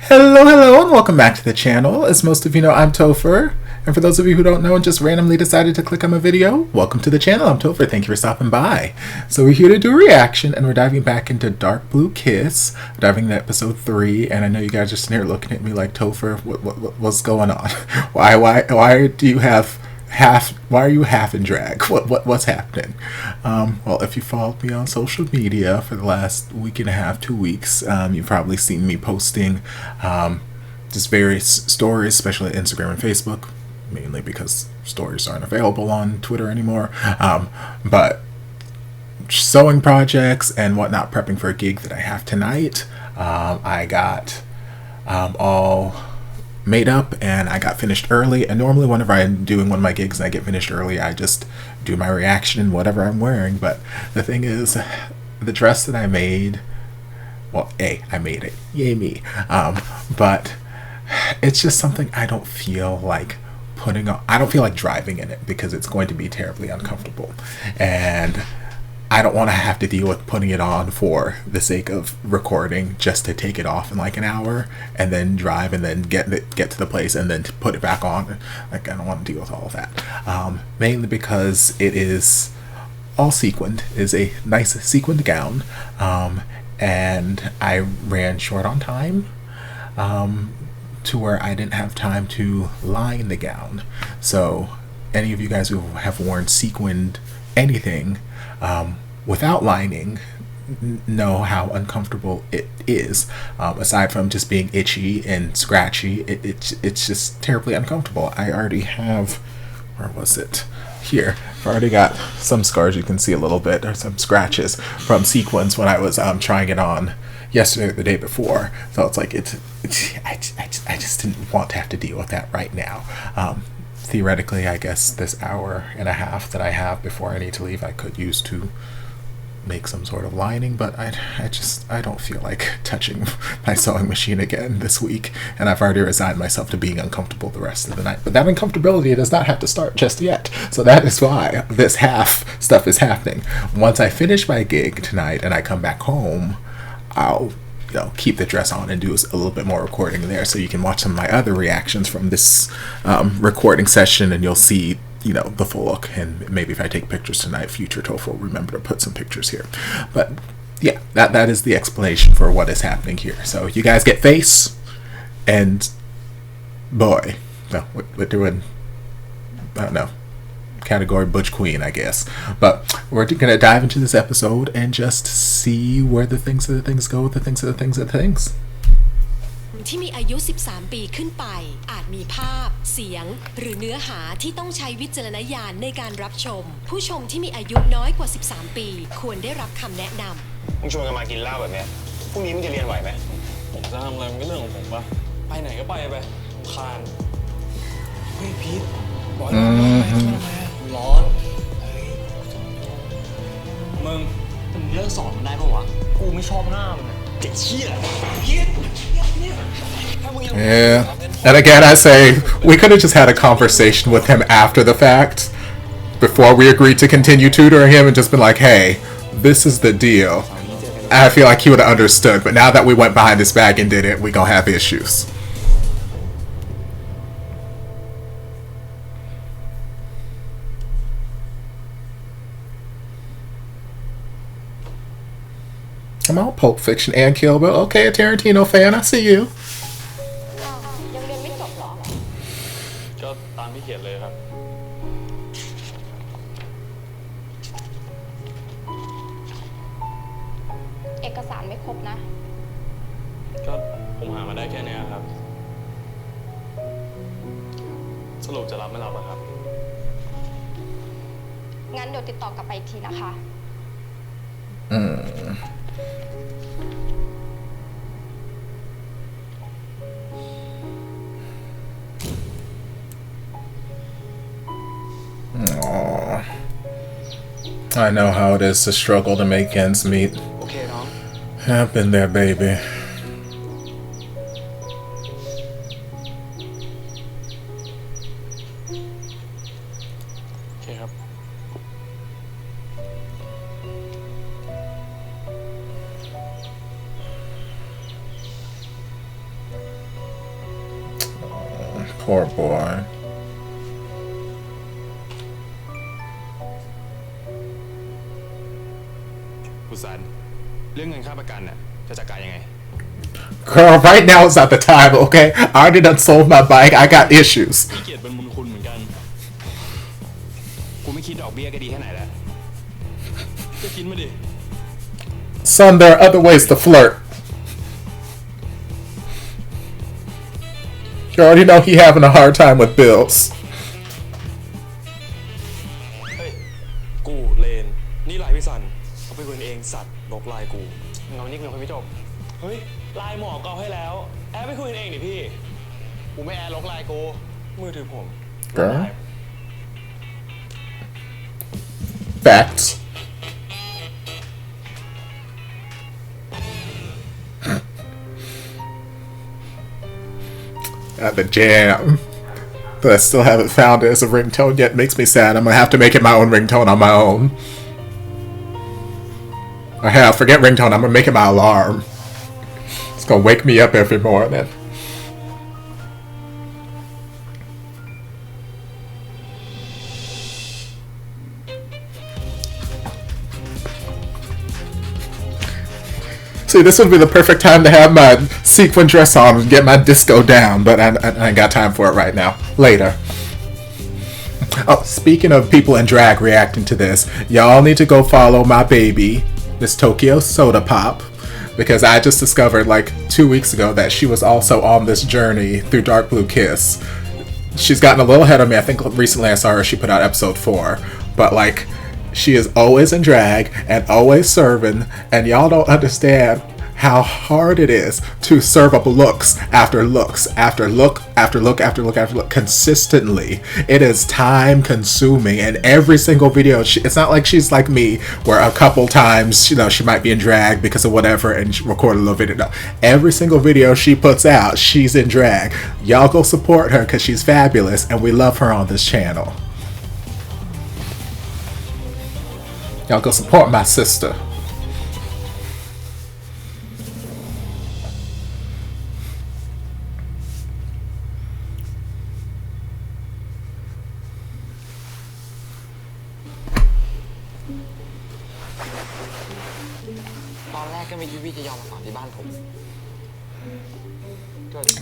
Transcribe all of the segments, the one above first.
Hello, and welcome back to the channel. As most of you know, I'm Topher. And for those of you who don't know and just randomly decided to click on my video, welcome to the channel. I'm Topher. Thank you for stopping by. So we're here to do a reaction, and we're diving back into Dark Blue Kiss, diving into episode 3. And I know you guys are sitting here looking at me like, Topher, what's going on? Why do you have why are you half in drag? What's happening? Well, if you followed me on social media for the last week and a half, 2 weeks, you've probably seen me posting just various stories, especially on Instagram and Facebook, mainly because stories aren't available on Twitter anymore. But sewing projects and whatnot, prepping for a gig that I have tonight. I got all made up and I got finished early, and normally whenever I'm doing one of my gigs and I get finished early, I just do my reaction in whatever I'm wearing. But the thing is, the dress that I made, well, I made it, yay me, but it's just something I don't feel like putting on. I don't feel like driving in it because it's going to be terribly uncomfortable, and I don't want to have to deal with putting it on for the sake of recording just to take it off in like an hour and then drive and then get to the place and then to put it back on. Like, I don't want to deal with all of that. Mainly because it is all sequined, is a nice sequined gown, and I ran short on time to where I didn't have time to line the gown. So any of you guys who have worn sequined anything without lining know how uncomfortable it is. Aside from just being itchy and scratchy, it's just terribly uncomfortable. I already have, where was it? Here. I've already got some scars, you can see a little bit, or some scratches from sequins when I was trying it on yesterday or the day before. So it's like I just didn't want to have to deal with that right now. Theoretically, I guess this hour and a half that I have before I need to leave, I could use to make some sort of lining, but I don't feel like touching my sewing machine again this week, and I've already resigned myself to being uncomfortable the rest of the night. But that uncomfortability does not have to start just yet, so that is why this half stuff is happening. Once I finish my gig tonight and I come back home, I'll keep the dress on and do a little bit more recording there, so you can watch some of my other reactions from this recording session, and you'll see the full look. And maybe if I take pictures tonight, future Topher will remember to put some pictures here. But yeah, that is the explanation for what is happening here. So you guys get face and boy. No, we're doing, I don't know, category Butch Queen, I guess. But we're gonna dive into this episode and just see where the things go with the things. ที่มีอายุ 13 ปีขึ้นไปอาจมีภาพเสียงหรือเนื้อหาที่ต้องใช้วิจารณญาณในการรับชมผู้ชมที่มีอายุน้อยกว่า 13 ปีควรได้รับคำแนะนำมึงชวนกันมากินเหล้าแบบนี้พรุ่งนี้มึงจะเรียนไหวไหมผมจะทำอะไรมันก็เรื่องของผมป่ะไปไหนก็ไปคานเฮ้ยพีทบอกให้ไปทำไมร้อนมึงเลิกสอนมันได้ปะวะกูไม่ชอบหน้ามันเด็กเชี่ยพีทYeah, and again I say we could have just had a conversation with him after the fact, before we agreed to continue tutoring him, and just been like, hey, this is the deal. And I feel like he would have understood, but now that we went behind his back and did it, we gonna have issues. Come on, Pulp Fiction and Kill Bill. Okay, a Tarantino fan, I see you. ยังเรียนไม่จบหรอก็ตามที่เขียนเลยครับเอกสารไม่ครบนะก็ผมหามาได้แค่นี้ครับสรุปจะรับไม่รับอะครับงั้นเดี๋ยวติดต่อกลับไปอีกทีนะคะ Aww. I know how it is to struggle to make ends meet. Okay, Tom. I've been there, baby. Okay, ครับ Aww. Poor boy. คุณสันเรื่องเงินค่าประกันน่ะจะจัดการยังไง Girl, right now is not the time, okay? I already done sold my bike. I got issues. พี่เกียรติเป็นบุญคุณเหมือนกันกูไม่คิดดอกเบี้ยก็ดีแค่ไหนแล้วก็คิดมาดิ Son, there are other ways to flirt. You already know he having a hard time with bills. เฮ้ยกูเลนนี่ลายพี่สันเอาไปคนเองสัตว์ลบลายกูเงานี่เป็นคนไม่จบเฮ้ยลายหมอเกาให้แล้วแอบไปคุยกันเองดิพี่กูไม่แอบลบลายกูมือถือผม Girl. Facts. At the jam. But I still haven't found it as a ringtone yet. Makes me sad. I'm gonna have to make it my own ringtone on my own. Or hell, forget ringtone. I'm gonna make it my alarm. It's gonna wake me up every morning. See, this would be the perfect time to have my sequin dress on and get my disco down, but I ain't got time for it right now. Later. Oh, speaking of people in drag reacting to this, y'all need to go follow my baby, Miss Tokyo Soda Pop, because I just discovered like 2 weeks ago that she was also on this journey through Dark Blue Kiss. She's gotten a little ahead of me. I think recently I saw her, she put out episode 4, but like, she is always in drag and always serving, and y'all don't understand how hard it is to serve up looks after looks after look after look after look after look consistently. It is time consuming, and every single video, it's not like she's like me where a couple times, you know, she might be in drag because of whatever and she record a little video. No, every single video she puts out, she's in drag. Y'all go support her because she's fabulous and we love her on this channel. Y'all go support my sister.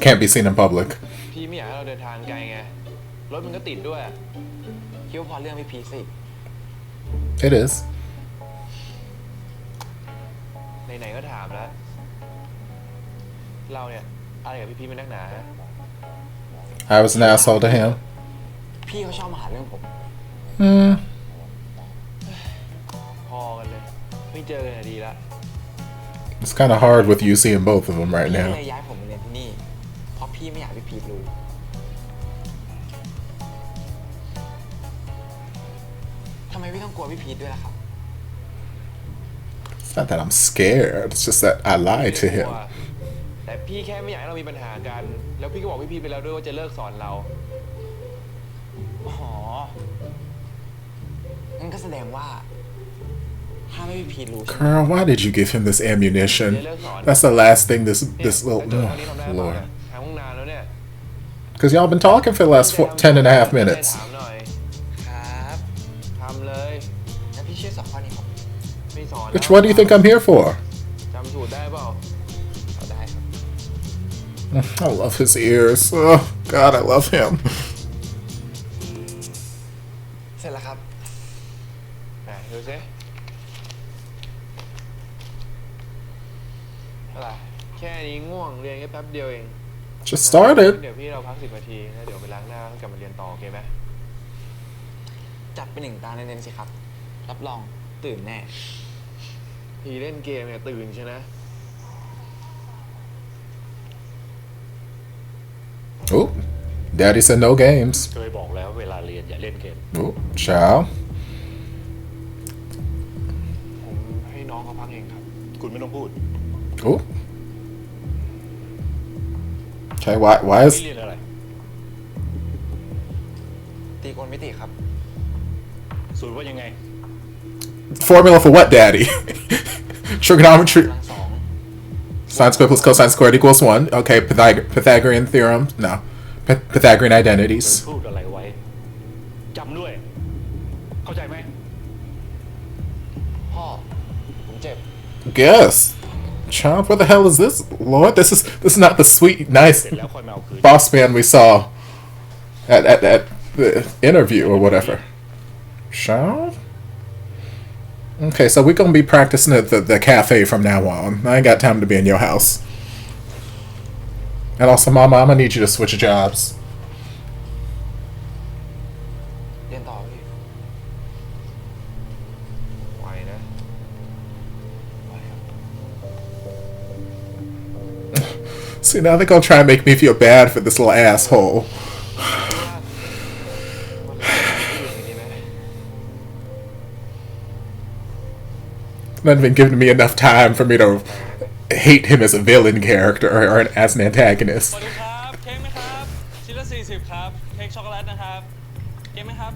Can't be seen in public. พี่ไม่อยากให้เราเดินทางไกลไงรถมันก็ติดด้วยคิดว่าพอเรื่องพี่พีสิ It is. ไหนๆก็ถามแล้วเราเนี่ยอะไรกับพี่พีเป็นนักหนา I was an asshole to him. พี่เขาชอบมาหาเรื่องผมพอกันเลยไม่เจอกันดีละ It's kind of hard with you seeing both of them right พี่ now. เลยย้ายผมมาเรียนที่นี่เพราะพี่ไม่อยากพี่พีรู้ทำไมพี่ต้องกลัวพี่พีด้วยล่ะครับ It's not that I'm scared. It's just that I lied to him. แต่พี่แค่ไม่อยากให้เรามีปัญหากันแล้วพี่ก็บอกพี่พีไปแล้วด้วยว่าจะเลิกสอนเราอ๋องั้นก็แสดงว่าถ้าไม่พี่พีรู้ Girl, why did you give him this ammunition? That's the last thing this little... Oh, Lord. ทางนานแล้วเนี่ย Because y'all been talking for the last 10.5 minutes. ถามหน่อยครับทำเลยแล้วพี่ช่วยสอนข้อนี้ผมไม่สอน Which one do you think I'm here for? จำสูตรได้เปล่าเอาได้ครับ I love his ears. Oh, God, I love him. เสร็จแล้วครับไหนดูสิอะไรแค่นี้ง่วงเรียนแค่แป๊บเดียวเอง Just started. เดี๋ยวพี่เราพัก10 นาทีแล้วเดี๋ยวไปล้างหน้าแล้วกลับมาเรียนต่อโอเคไหมจัดเป็น1 ตาเน้นๆสิครับรับรองตื่นแน่พี่เล่นเกมเนี่ยตื่นใช่ไหม Oh, Daddy said no games. เคยบอกแล้วเวลาเรียนอย่าเล่นเกม Oh, child. ผมให้น้องเขาพักเองครับ คุณไม่ต้องพูด Oh. Okay, why ไม่ is... เรียนอะไร ตีกลมิติครับ สูตรว่ายังไง Formula for what, Daddy? Trigonometry. กำลังสอง Sine squared plus cosine squared equals 1. Okay, Pythagorean theorem. No. Pythagorean identities. พูดอะไรไว้จำด้วย เข้าใจไหม พ่อ ผมเจ็บ Guess. Child, what the hell is this? Lord, this is not the sweet, nice เสร็จแล้วค่อยมาเอาคืน boss man we saw at the interview or whatever. Child? Okay, so we're gonna be practicing at the cafe from now on. I ain't got time to be in your house. And also, Mama, I'm gonna need you to switch jobs. เรียนต่อพี่ไหวนะไหวครับ See, now they're gonna try and make me feel bad for this little asshole. ดีไหม Not even giving me enough time for me to hate him as a villain character or as an antagonist. สวัสดีครับเค้กไหมครับชิ้นละ40ครับเค้กช็อกโกแลตนะครับเค้กไหมครับ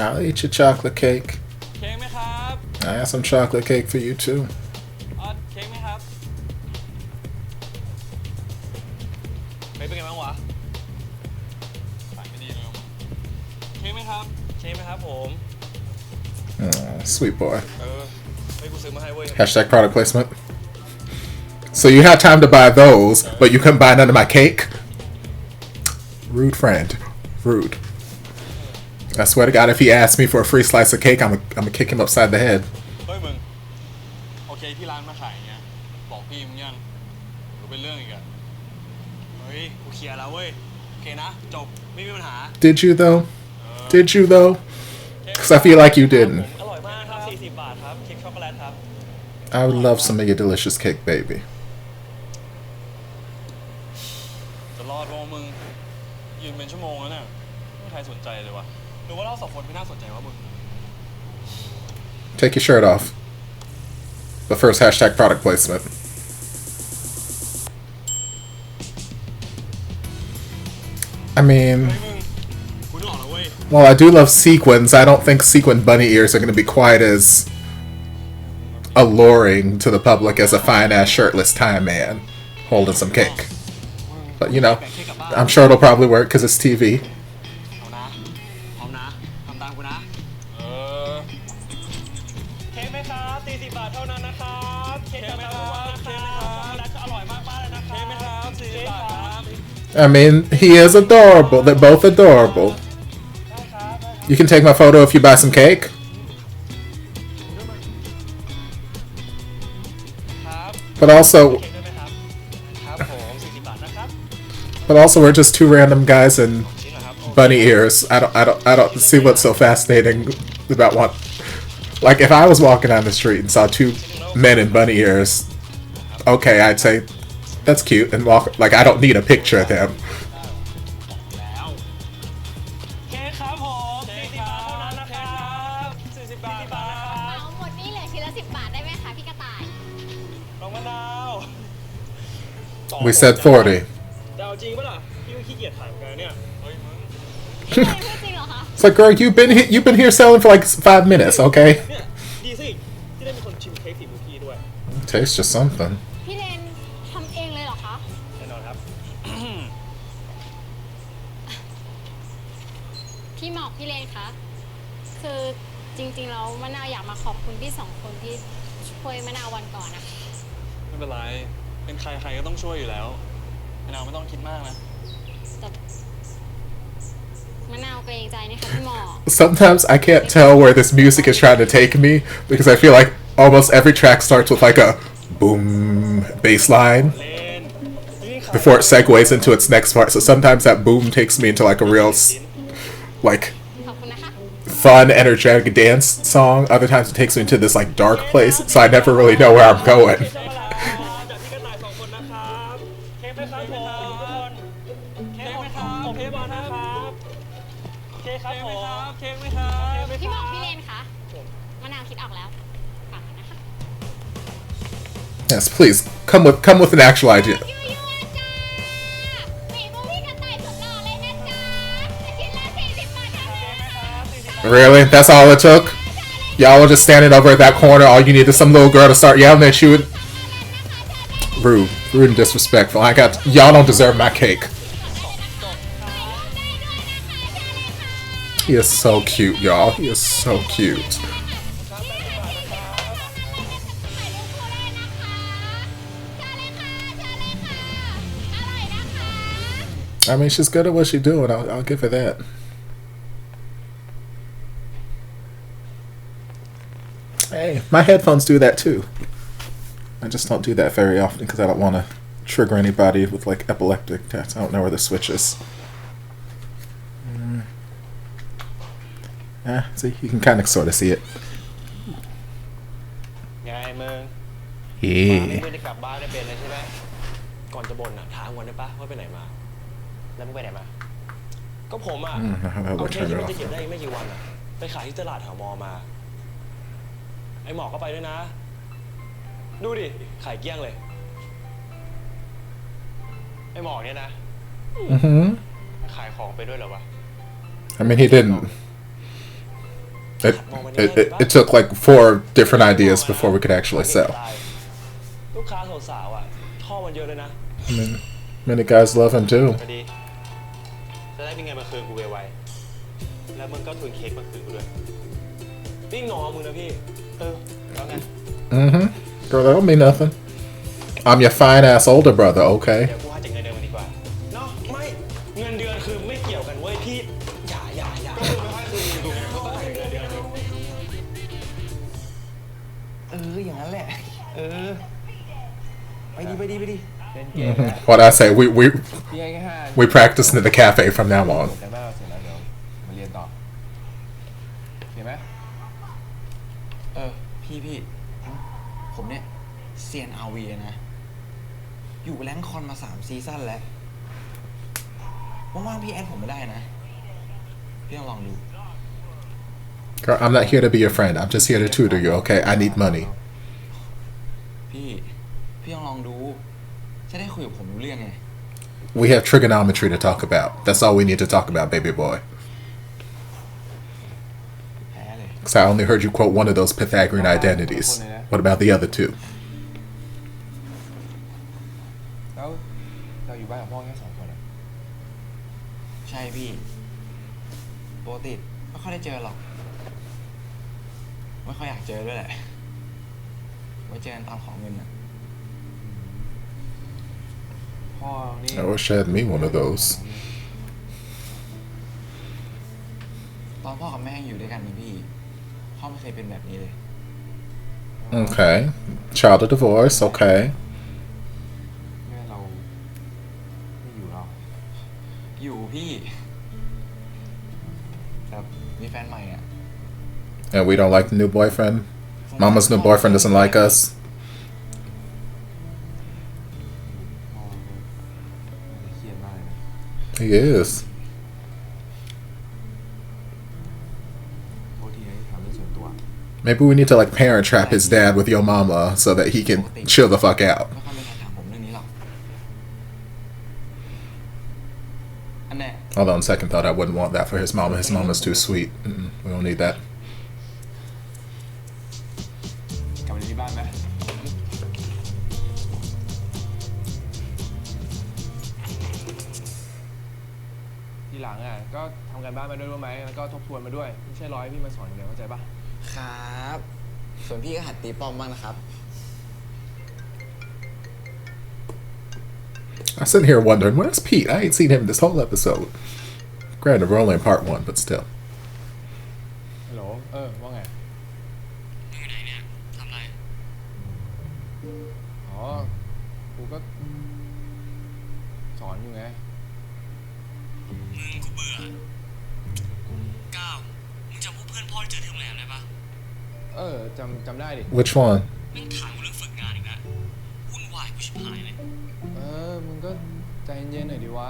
I'll eat your chocolate cake. เค้กไหมครับ I have some chocolate cake for you too. เค้กไหมครับเป็นไงบ้างวะใส่ไม่ดีเลยเค้กไหมครับเค้กไหมครับผม Oh, sweet boy. ให้กูซื้อมาให้เว้ย Hashtag product placement. So you had time to buy those, but you couldn't buy none of my cake? Rude friend. Rude. I swear to God, if he asks me for a free slice of cake, I'm gonna kick him upside the head. เฮ้ยมึงโอเคที่ร้านมาขายเงี้ยบอกพี่มึงยังหรือเป็นเรื่องอีกอะเฮ้ยกูเคลียร์แล้วเว้ยโอเคนะจบไม่มีปัญหา Did you though? Did you though? Because I feel like you didn't. อร่อยมากครับ40 บาทครับเค้กช็อกโกแลตครับ I would love some of your delicious cake, baby. จะรอดวะมึงยืนเป็นชั่วโมงแล้วเนี่ยไม่มีใครสนใจเลยวะหรือว่าเราสองคนไม่น่าสนใจวะมึง Take your shirt off. But first, hashtag product placement. I mean, กูนึกออกแล้วเว้ย while I do love sequins, I don't think sequin bunny ears are going to be quite as alluring to the public as a fine-ass shirtless Thai man holding some cake. But, you know, I'm sure it'll probably work because it's TV. เอานะพร้อมนะทำตามกูนะเค้กไหมครับ40 บาทเท่านั้นนะครับเค้กไหมครับเค้กไหมครับช็อกโกแลตอร่อยมากๆเลยนะครับเค้กไหมครับ40 บาทครับ I mean, he is adorable. They're both adorable. You can take my photo if you buy some cake. ครับ But also, เค้กด้วยไหมครับครับผม40 บาทนะครับ but also, we're just two random guys in bunny ears. I don't see what's so fascinating about one. Like, if I was walking down the street and saw two men in bunny ears, okay, I'd say that's cute and walk. Like, I don't need a picture of them. แล้วเค้กครับผม40 บาทเท่านั้นนะครับ40 บาทครับ เอาหมดนี่เหลือชิ้นละ10 บาทได้ไหมคะพี่กระต่าย น้องมะนาว We said 40. จะเอาจริงปะล่ะพี่ไม่ขี้เกียจถ่ายกันเนี่ยเฮ้ยมึง พี่เลนพูดจริงเหรอคะ It's like, girl, you've been here selling for like 5 minutes, okay? เนี่ยดีสิที่ได้มีคนชิมเค้กฝีมือพี่ด้วย Tastes just something. พี่เลนทำเองเลยเหรอคะ แน่นอนครับ พี่หมอกพี่เลนคะ คือจริงๆแล้วมะนาวอยากมาขอบคุณพี่สองคนที่ช่วยมะนาววันก่อนนะคะ ไม่เป็นไรเป็นใครก็ต้องช่วยอยู่แล้วมะนาวไม่ต้องคิดมากนะ แต่มะนาวเกรงใจนะคะพี่หมอก Sometimes I can't tell where this music is trying to take me because I feel like almost every track starts with like a boom bass line เล่นนี่ขาย before it segues into its next part. So sometimes that boom takes me into like a real like ขอบคุณนะคะ fun, energetic dance song. Other times it takes me into this like dark place, so I never really know where I'm going. จากพี่กระต่าย2 คนนะครับเค้กไหมครับผมเค้กไหมครับเค้กบอลนะครับเค้กครับผมเค้กไหมครับ พี่หมอกพี่เลนคะมะนาวคิดออกแล้วฝากนะคะ Yes, please come with an actual idea. ยั่วๆจ้าฝีมือพี่กระต่ายสุดหล่อเลยนะจ๊ะชิ้นละ40 บาทเท่านั้น Really? That's all it took? Y'all were just standing over at that corner. All you need is some little girl to start yelling at you. Rude. Rude and disrespectful. Y'all don't deserve my cake. He is so cute, y'all. He is so cute. I mean, she's good at what she's doing. I'll give her that. Hey, my headphones do that too. I just don't do that very often because I don't want to trigger anybody with like epileptic attacks. I don't know where the switch is. See, you can kind of sort of see it. ไงมึง Yeah. ไม่ได้กลับบ้านได้เป็นเลยใช่ไหมก่อนจะบ่นอ่ะถามก่อนได้ปะว่าไปไหนมาแล้วมึงไปไหนมาก็ผมอ่ะเอาเค้กที่มันจะเก็บได้ไม่กี่วันอ่ะไปขายที่ตลาดแถวมอมาไอหมอก็ไปด้วยนะดูดิขายเกลี้ยงเลยไอหมอเนี่ยนะขายของไปด้วยเหรอวะ I mean, he didn't. It took like 4 different ideas before we could actually sell. ลูกค้าสาวๆอ่ะท่อมันเยอะเลยนะ I mean, many guys love him too. พอดีจะได้มีเงินมาคืนกูไวๆแล้วมึงก็ทุนเค้กมาคืนกูด้วย วิ่งงอมึงนะพี่ แล้วไง Girl, that don't mean nothing. I'm your fine ass older brother, okay? เดี๋ยวกูหาจากเงินเดือนมันดีกว่า เนาะไม่เงินเดือนคือไม่เกี่ยวกันเว้ยพี่อย่า ก็คือไม่ค่อยคืนกูก็ต้องหาเงินเดือนดู อย่างนั้นแหละ ไปดี What I say, พี่ให้แค่5 we practicing in the cafe from now on. แต่ว่าเราเสร็จแล้วเดี๋ยวมาเรียนต่อเห็นไหมพี่ผมเนี่ยเซียนอาวีนะ อยู่แรงคอนมา3 ซีซั่นแล้วว่างๆพี่แอดผมไม่ได้นะ พี่ต้องลองดู Girl, I'm not here to be your friend. I'm just here to tutor you, okay? I need money. พี่ต้องลองดูจะได้คุยกับผมรู้เรื่องไง We have trigonometry to talk about. That's all we need to talk about, baby boy. แพ้เลย Because I only heard you quote one of those Pythagorean identities. What about the other 2? แล้วเราอยู่บ้านกับพ่อแค่2 คนอะใช่พี่ปกติไม่ค่อยได้เจอหรอกไม่ค่อยอยากเจอด้วยแหละไว้เจอกันตอนของเงินอะพ่อนี่ I wish I had me one of those. ตอนพ่อกับแม่อยู่ด้วยกันนี่พี่พ่อไม่เคยเป็นแบบนี้เลย Okay. Child of divorce, okay. แม่เราไม่อยู่หรอกอยู่พี่แต่มีแฟนใหม่อ่ะ And we don't like the new boyfriend? Mama's new boyfriend doesn't like us? พ่อเครียดมากเลยนะ He is. โทษทีให้ถามเรื่องส่วนตัว Maybe we need to like parent trap his dad with your mama so that he can chill the fuck out. ไม่ค่อยมีใครถามผมเรื่องนี้หรอกอันแน่ Although on second thought, I wouldn't want that for his mama. His mama's too sweet. We don't need that. กลับไปที่บ้านไหมทีหลังอ่ะก็ทำการบ้านมาด้วยรู้ไหมแล้วก็ทบทวนมาด้วยไม่ใช่รอให้พี่มาสอนอย่างเดียวเข้าใจปะครับส่วนพี่ก็หัดตีป้อมบ้างนะครับ I'm sitting here wondering, where's Pete? I ain't seen him this whole episode. Granted, we're only in part 1, but still. ฮัลโหลว่าไงมึงอยู่ไหนเนี่ยทำไรอ๋อกูก็สอนอยู่ไงมึงกูเบื่อก้าวมึงจำพวกเพื่อนพ่อที่เจอที่โรงแรมได้ปะจำได้ดิ Which one? แม่งถามกูเรื่องฝึกงานอีกแล้ววุ่นวายกูชิบหายเลยมึงก็ใจเย็นๆหน่อยดิวะ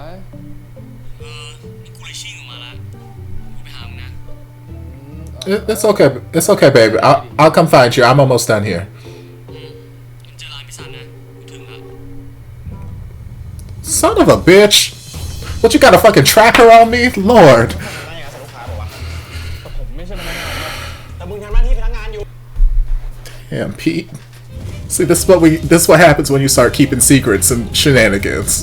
นี่กูเลยชิ่งออกมาละกูไปหามึงนะ It's okay. It's okay, baby. I'll come find you. I'm almost done here. เจอร้านพิซซ่านะกูถึงแล้ว Son of a bitch. What, you got a fucking tracker on me? Lord. นั่นยังไงใส่ลูกค้าบอกว่า แต่ผมไม่ใช่พนักงานนะ แต่มึงทำหน้าที่พนักงานอยู่ Damn, Pete. See, this is what happens when you start keeping secrets and shenanigans.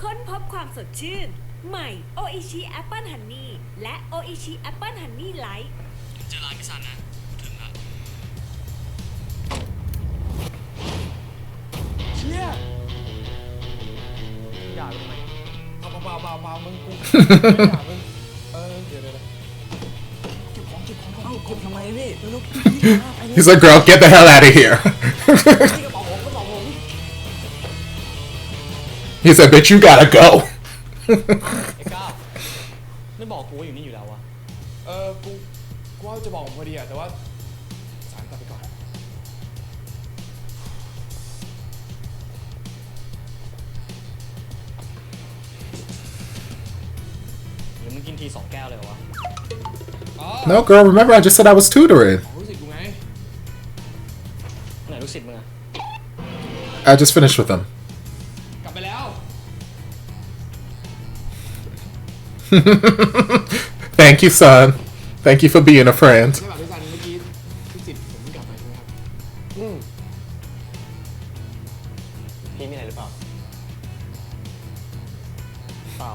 ค้นพบความสดชื่นใหม่โออิชิแอปเปิลฮันนี่และโออิชิแอปเปิลฮันนี่ไลท์ เจอร้านพี่ซันนะ ถึงละ เชี่ยอย่าทำไมเบามึงกูไม่ด่ามึงเดี๋ยวเก็บของเอ้าเก็บทำไมพี่เร็วๆ He's like, girl, get the hell out of here. กระเป๋าผม He said, bitch, you gotta go. ไอ้ก้าวไม่บอกกูว่าอยู่นี่อยู่แล้ววะ กูว่าจะบอกผมพอดีอะแต่ว่าสารกลับไปก่อน หรือมึงกินที2 แก้วเลยเหรอวะ No, girl, remember I just said I was tutoring. รู้สึกกูไง ไหนลูกศิษย์มึงอะ I just finished with them. กลับไปแล้ว Thank you, son. Thank you for being a friend. ใช่ป่ะพี่ซันเมื่อกี้พี่สิทธิ์ผมเพิ่งกลับไปใช่ไหมครับ พี่มีอะไรหรือเปล่า เปล่า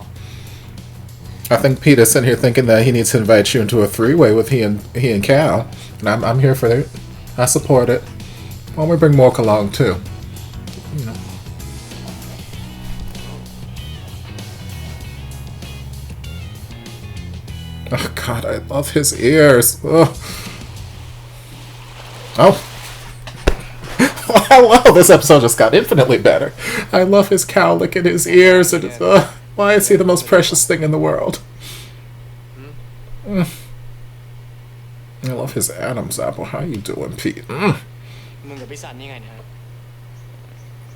I think Peter's sitting here thinking that he needs to invite you into a three-way with he and Cal, and I'm here for it. I support it. Why don't we bring Mork along too? You know. Oh God, I love his ears. Ugh. Oh. Wow, this episode just got infinitely better. I love his cowlick in his ears, and it's, why is he the most precious thing in the world? I love his Adam's apple. How you doing, Pete? มึงกับพี่ซันนี่ไงเนี่ยฮะ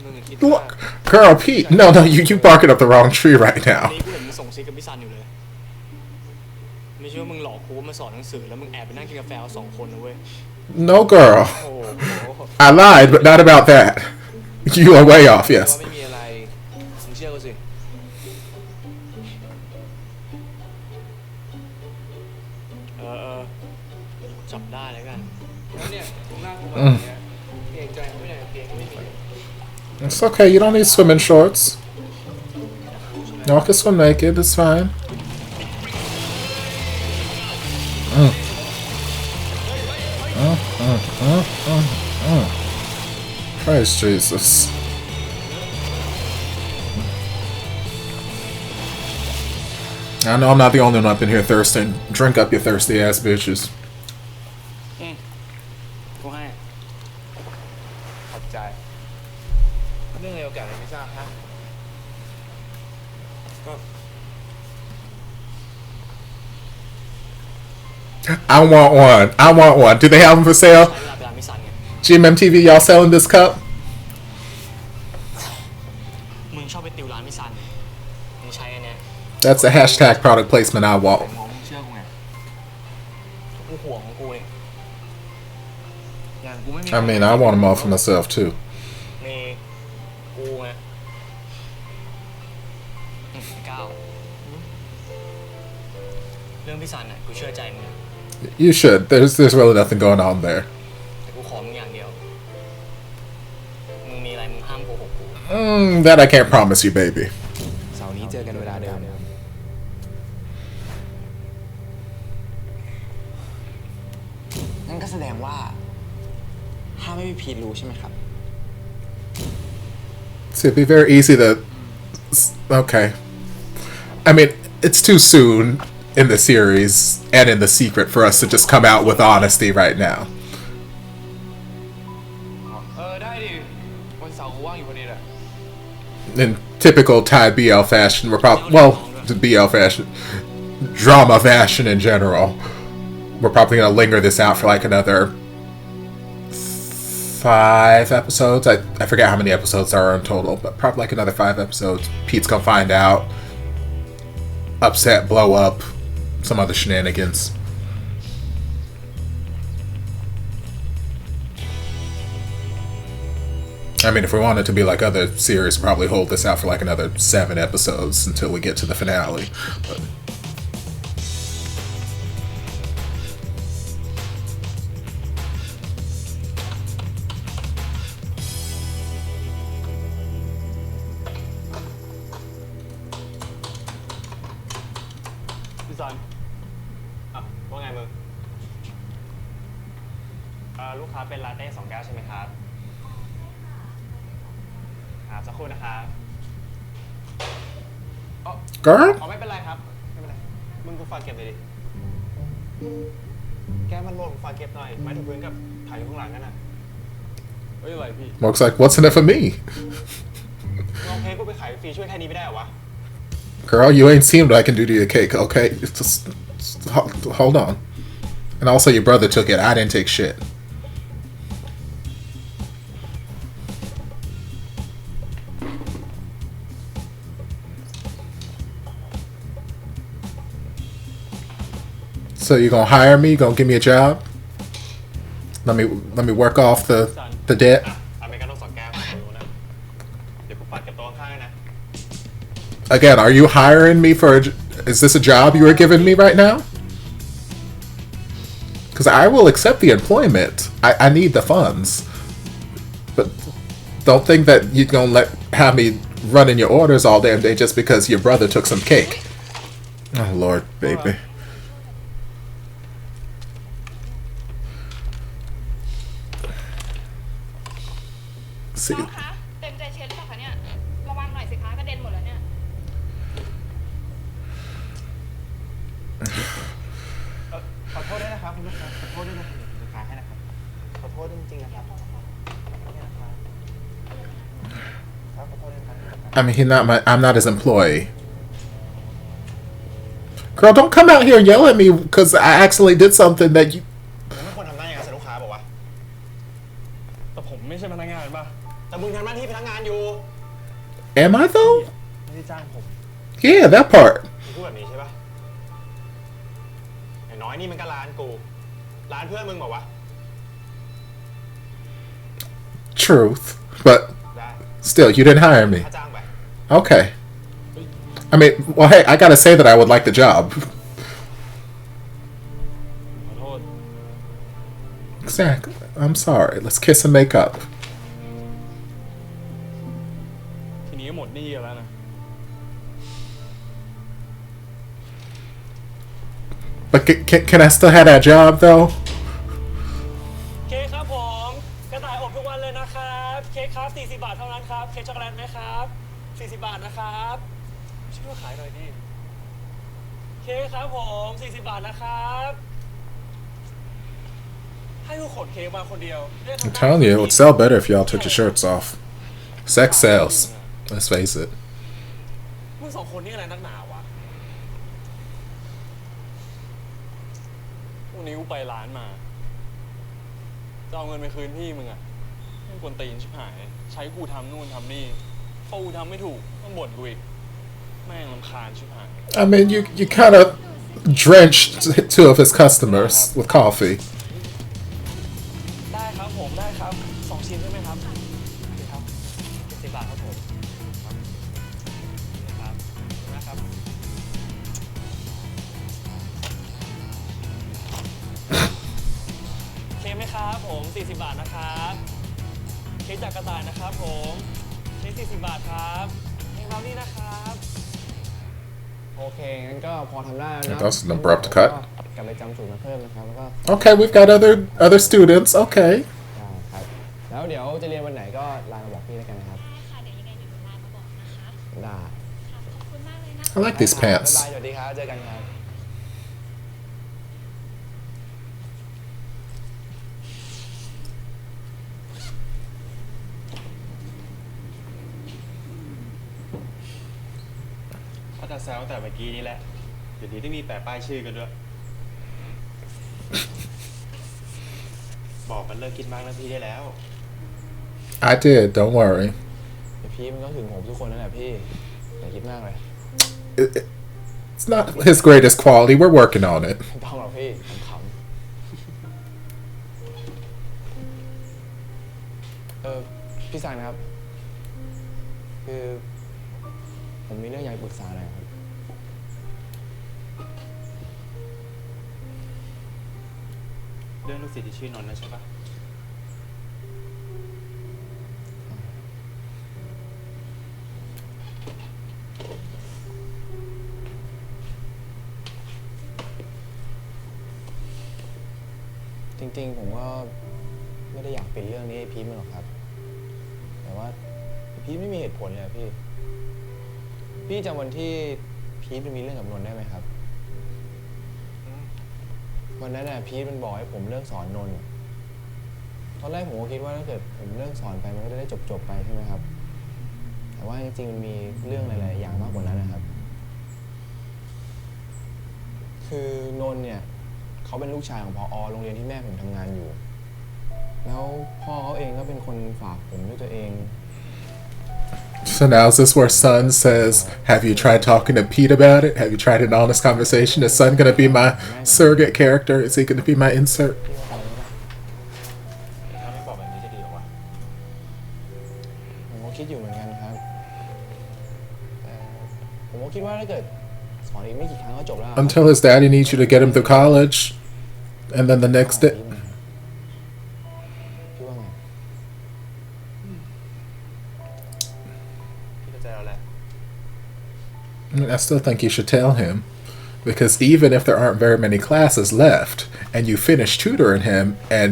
มึงคิดว่า Look, girl, Pete. No, you barking up the wrong tree right วัน now. นี้กูเห็นมึงส่งซิกกับพี่ซันอยู่เลย ไม่ใช่ว่ามึงหลอกกูว่ามาสอนหนังสือแล้วมึงแอบไปนั่งกินกาแฟเอา2 คนนะเว้ย No, girl. โอ้โห I lied, but not about that. You are way off, ว่า yes. ไม่มีอะไรมึงเชื่อกูสิ จับได้แล้วกัน แล้วเนี่ยตรงหน้ากูมาเนี่ยเกรงใจเขาไม่ได้เกรงไม่มี It's okay. You don't need swimming shorts. Y'all can swim naked. It's fine. Praise Jesus. I know I'm not the only one up in here thirsting. Drink up, you thirsty ass bitches. กูให้ ขอบใจเรื่องอะไรโอกาสอะไรไม่ทราบฮะ I want one. I want one. Do they have them for sale? ใช้เวลาไปร้านพี่ซันไง GMMTV, y'all selling this cup? มึงชอบไปติวร้านพี่ซันมึงใช้อันเนี้ย That's a hashtag product placement I want. มองมึงเชื่อกูไง กูห่วงของกูเนี่ย อย่างกูไม่มี I mean, I want them all for myself too. มีกูไงไอ้ก้าวเรื่องพี่ซันน่ะกูเชื่อใจมึงนะ You should. There's really nothing going on there. แต่กูขอมึงอย่างเดียว มึงมีอะไรมึงห้ามโกหกกู That I can't promise you, baby. เสาร์นี้เจอกันเวลาเดิม นั่นก็แสดงว่าถ้าไม่มีพีทรู้ใช่ไหมครับ So it'd be very easy to. Okay. I mean, it's too soon in the series and in the secret for us to just come out with honesty right now. ได้ดิวันเสาร์กูว่างอยู่พอดีแหละ In typical Thai BL fashion, we're probably, well, BL fashion, drama fashion in general, we're probably going to linger this out for like another 5 episodes. I forget how many episodes there are in total, but probably like another 5 episodes. Pete's going to find out, upset, blow up, some other shenanigans. I mean, if we wanted to be like other series, probably hold this out for like another 7 episodes until we get to the finale. But ลูกค้าเป็นลาเต้2 แก้วใช่ไหมครับครับสักครู่นะครับGirl? ไม่เป็นไรครับไม่เป็นไรมึงกูฝากเก็บเลยดิแกมันหล่นฝากเก็บหน่อยไม้ถูกพื้นกับถ่ายอยู่ข้างหลังนั่นน่ะเฮ้ยอะไรพี่ Mark's like, what's in it for me? ลองเพลงกูไปขายฟรีช่วยแค่นี้ไม่ได้เหรอวะ Girl, you ain't seen what I can do to your cake, okay? Just hold on. And also, your brother took it. I didn't take shit. So you gonna hire me? You gonna give me a job? Let me work off the debt. อเมริกาโน่2 แก้วดูนะเดี๋ยวกูปัดเก็บโต๊ะข้างๆนะ Again, are you hiring me for? Is this a job you are giving me right now? Because I will accept the employment. I need the funds. But don't think that you're gonna have me running your orders all damn day just because your brother took some cake. Oh Lord, baby. See. น้องคะเต็มใจเชียร์หรือเปล่าคะเนี่ยระวังหน่อยสิคะกระเด็นหมดแล้วเนี่ยขอโทษด้วยนะครับคุณลูกค้าขอโทษด้วยนะครับเดี๋ยวขายให้นะครับขอโทษจริงๆนะครับนี่นะครับขอโทษด้วยนะครับ I mean, I'm not his employee. Girl, don't come out here and yell at me because I actually did something that you. มึงไม่ควรทำหน้าอย่างนั้นใส่ลูกค้าบอกว่า แต่ผมไม่ใช่พนักงานป่ะ แต่มึงทำหน้าที่พนักงานอยู่ Am I though? ไม่ได้จ้างผม Yeah, that part. มึงพูดแบบนี้ใช่ปะอย่างน้อยนี่มันก็ร้านกูร้านเพื่อนมึงบอกว่า Truth, but ได้ still, you didn't hire me. ค่าจ้างไป Okay. I mean, well, hey, I gotta say that I would like the job. ขอโทษ Exactly. I'm sorry. Let's kiss and make up. ทีนี้ก็หมดหนี้แล้วนะ But can I still have that job though? เค้กครับผมกระต่ายอบทุกวันเลยนะครับเค้กครับ40 บาทเท่านั้นครับเค้กช็อกโกแลตไหมครับ40 บาทนะครับช่วยขายหน่อยดิเค้กครับผม40 บาทนะครับให้กูขนเค้กมาคนเดียว I'm telling you, it would sell better if y'all took your shirts off. Sex sells. Let's face it. มึง2 คนนี่อะไรนักหนาวะวันนี้กูไปร้านมาจะเอาเงินไปคืนพี่มึงอะไม่ควรตีนชิบหายใช้กูทำนู่นทำนี่พอกูทำไม่ถูกต้องบ่นกูอีกแม่งรำคาญชิบหาย I mean, you kind of drenched 2 of his customers with coffee. ได้ครับผมได้ครับ2 ชิ้นใช่ไหมครับโอเคครับ70 บาทครับผมครับครับนะครับเค้กไหมครับผม40 บาทนะครับเค้กจากกระต่ายนะครับผมเค้ก40 บาทครับเค้กเรานี่นะครับ โอเคงั้นก็พอทำได้แล้วนะ That's an abrupt cut. กลับไปจำสูตรมาเพิ่มนะครับแล้วก็ Okay, we've got other students. Okay. ได้ครับแล้วเดี๋ยวจะเรียนวันไหนก็ไลน์มาบอกพี่แล้วกันนะครับ ค่ะเดี๋ยวยังไงเดี๋ยวหนูไลน์มาบอกนะคะ ได้ ค่ะขอบคุณมากเลยนะ I like these บ๊ายบาย pants. สวัสดีครับเจอกันครับ เขาจะแซวแต่เมื่อกี้นี่แหละเดี๋ยวนี้ต้องมีแปะป้ายชื่อกันด้วย บอกมันเลิกคิดมากนะพี่ได้แล้ว I did. Don't worry. เดี๋ยวพี่มันก็ถึงผมทุกคนนั่นแหละพี่อย่าคิดมากเลย It's not his greatest quality. We're working on it. ไม่ต้องหรอกพี่ขำๆพี่สังนะครับคือผมมีเรื่องอยากปรึกษาหน่อยครับ เรื่องลูกศิษย์ที่ชื่อนนท์นะใช่ปะ จริงๆผมก็ ไม่ได้อยากเป็นเรื่องนี้พีทมันหรอกครับแต่ว่าพีทไม่มีเหตุผลเลยพี่จำวันที่พีทมันมีเรื่องกับนนท์ได้ไหมครับวันนั้นน่ะพีทมันบอกให้ผมเลิกสอนนนท์ตอนแรกผมก็คิดว่าถ้าเกิดผมเลิกสอนไปมันก็จะได้จบไปใช่ไหมครับแต่ว่าจริงๆมันมีเรื่องหลายๆอย่างมากกว่านั้นนะครับคือนนท์เนี่ยเขาเป็นลูกชายของผอ.โรงเรียนที่แม่ผมทำงานอยู่แล้วพ่อเขาเองก็เป็นคนฝากผมด้วยตัวเอง So now is this where Son says, have you tried talking to Pete about it? Have you tried an honest conversation? Is Son going to be my surrogate character? Is he going to be my insert? ผมก็คิดอยู่เหมือนกันครับแต่ผมก็คิดว่าถ้าเกิดสอนอีกไม่กี่ครั้งก็จบแล้ว Until his daddy needs you to get him through college. And then the next day. พี่ว่าไง I still think you should tell him, because even if there aren't very many classes left and you finish tutoring him and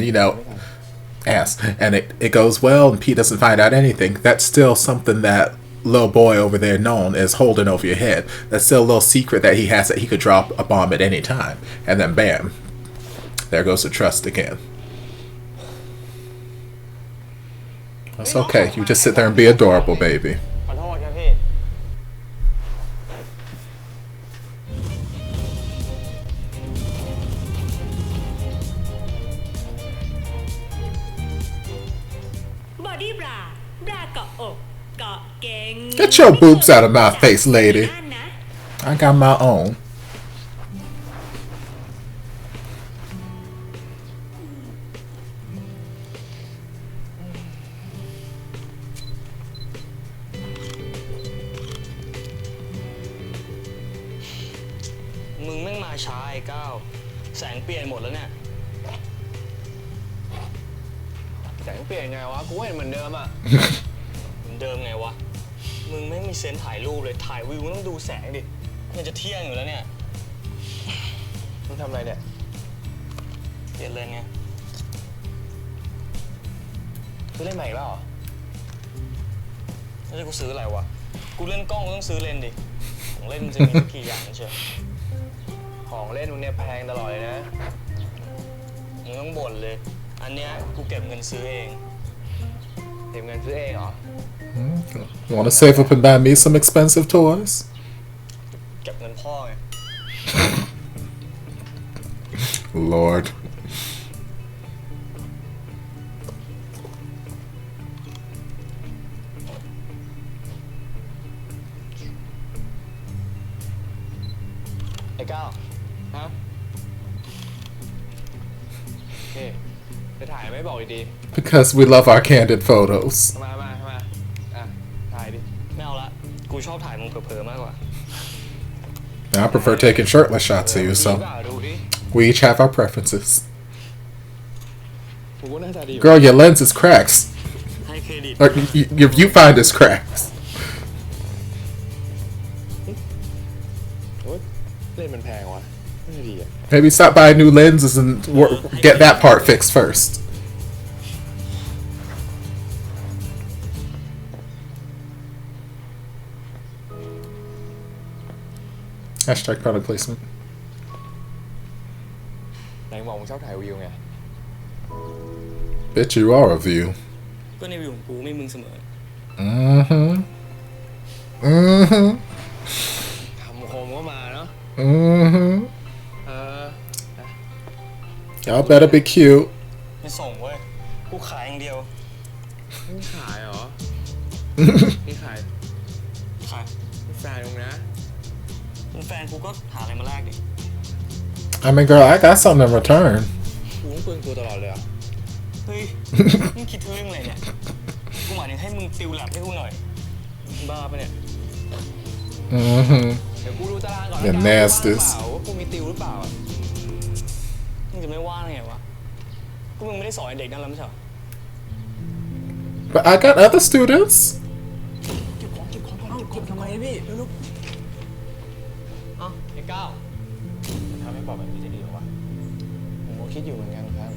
and it goes well and Pete doesn't find out anything, that's still something that little boy over there known is holding over your head. That's still a little secret that he has, that he could drop a bomb at any time, and then bam, there goes the trust again. That's okay, you just sit there and be adorable, baby. ขอโทษครับพี่บอดี้บราเกาะอกเกาะเก่ง Get your boobs out of my face, lady. I got my own. มึงแม่งมาช้าไอ้ก้าวแสงเปลี่ยนหมดแล้วเนี่ย แสงเปลี่ยนไงวะกูเห็นเหมือนเดิมอ่ะ เหมือนเดิมไงวะมึงไม่มีเซนส์ถ่ายรูปเลยถ่ายวิวต้องดูแสงดิมันจะเที่ยงอยู่แล้วเนี่ย มึงทำอะไรเนี่ย เปลี่ยนเลนไง กูเล่นใหม่อีกแล้วเหรอ แล้วจะกูซื้ออะไรวะกูเล่นกล้องกูต้องซื้อเลนดิของเล่นมันจะมีกี่อย่างเชียว ของเล่นมึงเนี่ยแพงตลอดเลยนะ มึงต้องบ่นเลยอันเนี้ยกูเก็บเงินซื้อเอง เก็บเงินซื้อเองเหรอ Want to save up and buy me some expensive toys? เก็บเงินพ่อไง Lord. ไอ้ก้าวฮะนี่จะถ่ายไม่บอกดี Because we love our candid photos. ๆมาอ่ะถ่ายดิ ไม่เอาละกูชอบถ่ายมึงเผลอๆมากกว่า I prefer taking shirtless shots of you, ดู so ดิ we each have our preferences. กูก็น่าจะดี Girl, your lens is cracks. ให้เครดิต Or your viewfinder is cracks. โอ๊ยเล่นมันแพงวะไม่ดีอ่ะ Maybe stop by new lenses and get that part fixed first. Hashtag product placement. ไหนบอกมึงชอบถ่ายวิวไง Bitch, you are a view. ก็ในวิวของกูไม่มึงเสมอ Mm-hmm. Mm-hmm. ทำโคมก็มาเนาะ Mm-hmm. เออ Y'all better be cute. ไม่ส่งเว้ยกูขายอย่างเดียว ไม่ขายเหรอ นี่ขาย ขาย แฟนมึงนะ เป็นแฟนกูก็หาอะไรมาแลกดิ I mean, girl, I got something in return. กูต้องเปลืองตัวตลอดเลยอ่ะ เฮ้ย มึงคิดถึงเรื่องอะไรเนี่ย กูหมายถึงให้มึงติวแลบให้กูหน่อยบ้าปะเนี่ย Mm-hmm. เดี๋ยวกูดูตารางก่อน The นะ nasties. ว่ากูมีติวหรือเปล่า มึงจะไม่ว่างไงวะ กูมึงไม่ได้สอนเด็กนั่นแล้วไม่ใช่เหรอ But I got other students. เก็บทำไมพี่ลูก เอ้าไอ้ก้าวทำให้บอกแบบนี้จะดีเหรอวะผมก็คิดอยู่เหมือนกันครับ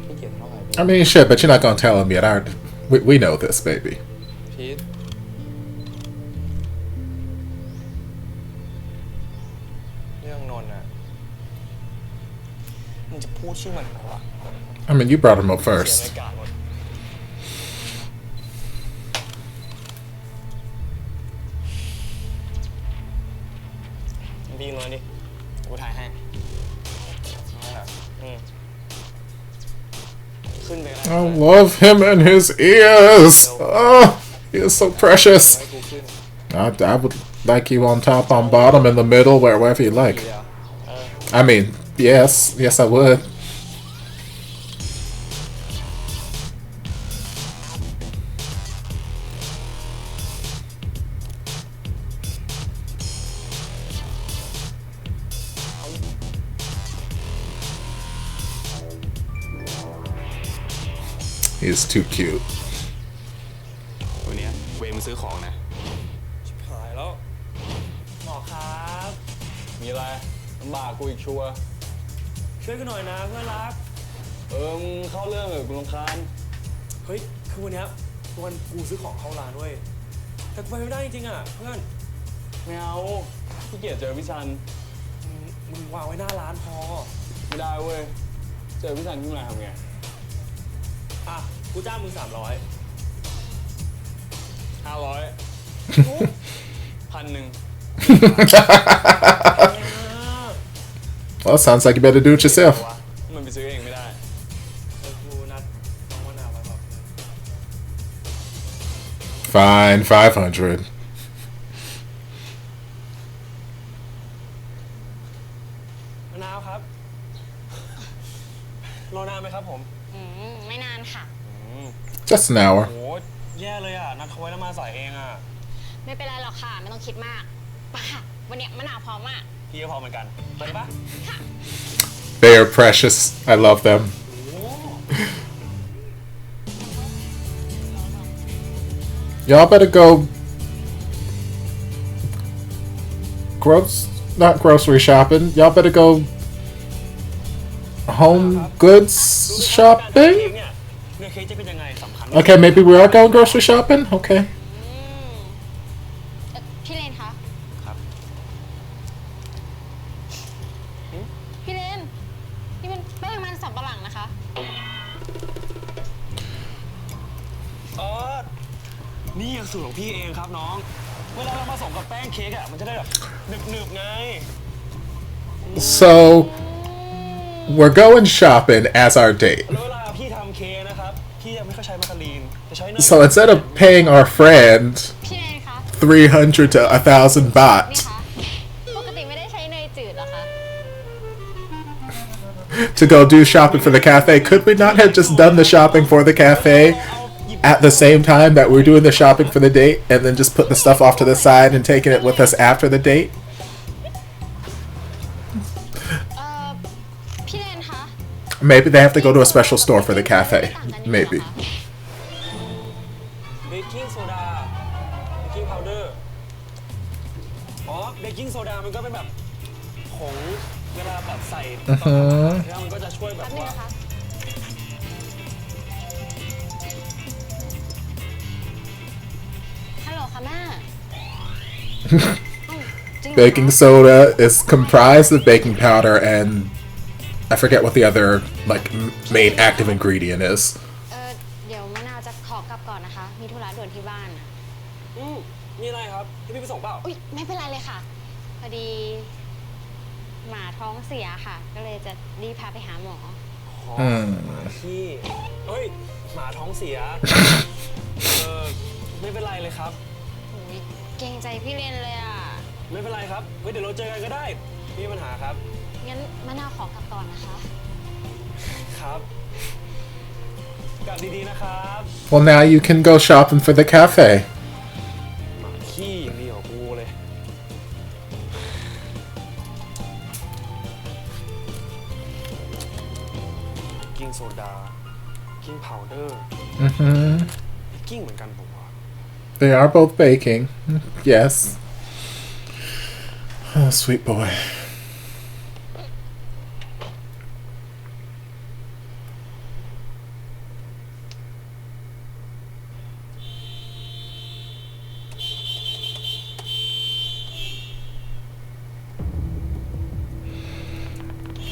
พ ขี้เกียจเท่าไหร่พี่ I mean, shit, but you're not gonna tell him yet. We know this, baby. พีทเรื่องนนท์อะมึงจะพูดชื่อมันทำไมวะ I mean, you brought him up เสีย first. รายการหมดดีน้อยดิกูถ่ายให้นั่นแหละขึ้นไปแล้ว I love him and his ears. Oh, he is so precious. ให้กูขึ้น I would like you on top, on bottom, in the middle, wherever you like. เดี๋ยว I mean, yes, I would. He's too cute. วันนี้เวย์มึงซื้อของนะ ชิบหายแล้ว หมอครับ มีอะไรลำบากกูอีกชัวร์ช่วยกันหน่อยนะเพื่อนรัก มึงเข้าเรื่องเลยกูรำคาญ เฮ้ยคือวันนี้วันกูซื้อของเข้าร้านเว้ยแต่กูไปไม่ได้จริงๆอ่ะเพื่อน ไม่เอาขี้เกียจเจอพี่ชัน มึงวางไว้หน้าร้านพอ ไม่ได้เว้ย เจอพี่ชันขึ้นมาทำไง อ่ะกูจ้างมึง300 500 1,000 Well, sounds like you better do it yourself. มันไปซื้อเองไม่ได้ กูนัดน้องมะนาวไว้บอก Fine, 500. มะนาวครับ รอนานไหมครับผม ไม่นานค่ะ Just an hour. โหแย่เลยอ่ะนัดเขาไว้แล้วมาสายเองอ่ะ ไม่เป็นไรหรอกค่ะ ไม่ต้องคิดมากไป่ะวันเนี้ยมะนาวพร้อมมาก พี่ก็พอเหมือนกันไปปะ They are precious. I love them. Y'all better go. Not grocery shopping. Y'all better go. Home goods เค้ shopping. กเนี่ยเนื้อเค้กจะเป็นยังไงสำคัญ Okay, maybe we are going grocery shopping. Okay. พี่เลนคะ ครับ พี่เลนนี่เป็นแป้งมันสำปะหลังนะคะ นี่สูตรของพี่เองครับน้อง เวลาเราผสมกับแป้งเค้กอ่ะมันจะได้แบบหนึบๆไง So we're going shopping as our date. แล้วเวลาพี่ทำเค้กนะครับพี่ยังไม่ค่อยใช้มาการีนจะใช้เนย So instead of paying our friend พี่เลนคะ 300 to 1,000 นี่ baht คะปกติไม่ได้ใช้เนยจืดเหรอคะ to go do shopping for the cafe, could we not have just done the shopping for the cafe at the same time that we're doing the shopping for the date, and then just put the stuff off to the side and taking it with us after the date? พี่เลนคะ Maybe they have to go to a special store for the cafe. Maybe. เบกกิ้งโซดาเบกกิ้งพาวเดอร์อ๋อเบกกิ้งโซดามันก็เป็นแบบผงเวลาแบบใส่ตอนทำอาหารแล้วมันก็จะช่วยแบบ แป๊บนึง ว่า นะคะฮัลโหลค่ะแม่จริงเหรอคะ Baking soda is comprised of baking powder and I forget what the other like main active ingredient is. เดี๋ยวมะนาวจะขอกลับก่อนนะคะ มีธุระด่วนที่บ้านน่ะ มีอะไรครับให้พี่ไปส่งเปล่า อุ๊ยไม่เป็นไรเลยค่ะ พอดี หมาท้องเสียค่ะ ก็เลยจะรีบพาไปหาหมอ พี่เฮ้ยหมาท้องเสียไม่เป็นไรเลยครับ โอ้ยเกรงใจพี่เลนเลยอ่ะ ไม่เป็นไรครับเฮ้ยเดี๋ยวเราเจอกันก็ได้ไม่มีปัญหาครับ งั้นมะนาวขอกลับก่อนนะคะ ครับกลับดีๆนะครับ Well, now you can go shopping for the cafe. หมาขี้อย่างเดียวกูเลยกิ้งโซดากิ้งพาวเดอร์กิ้งเหมือนกันผมว่า They are both baking. Yes. Oh, sweet boy.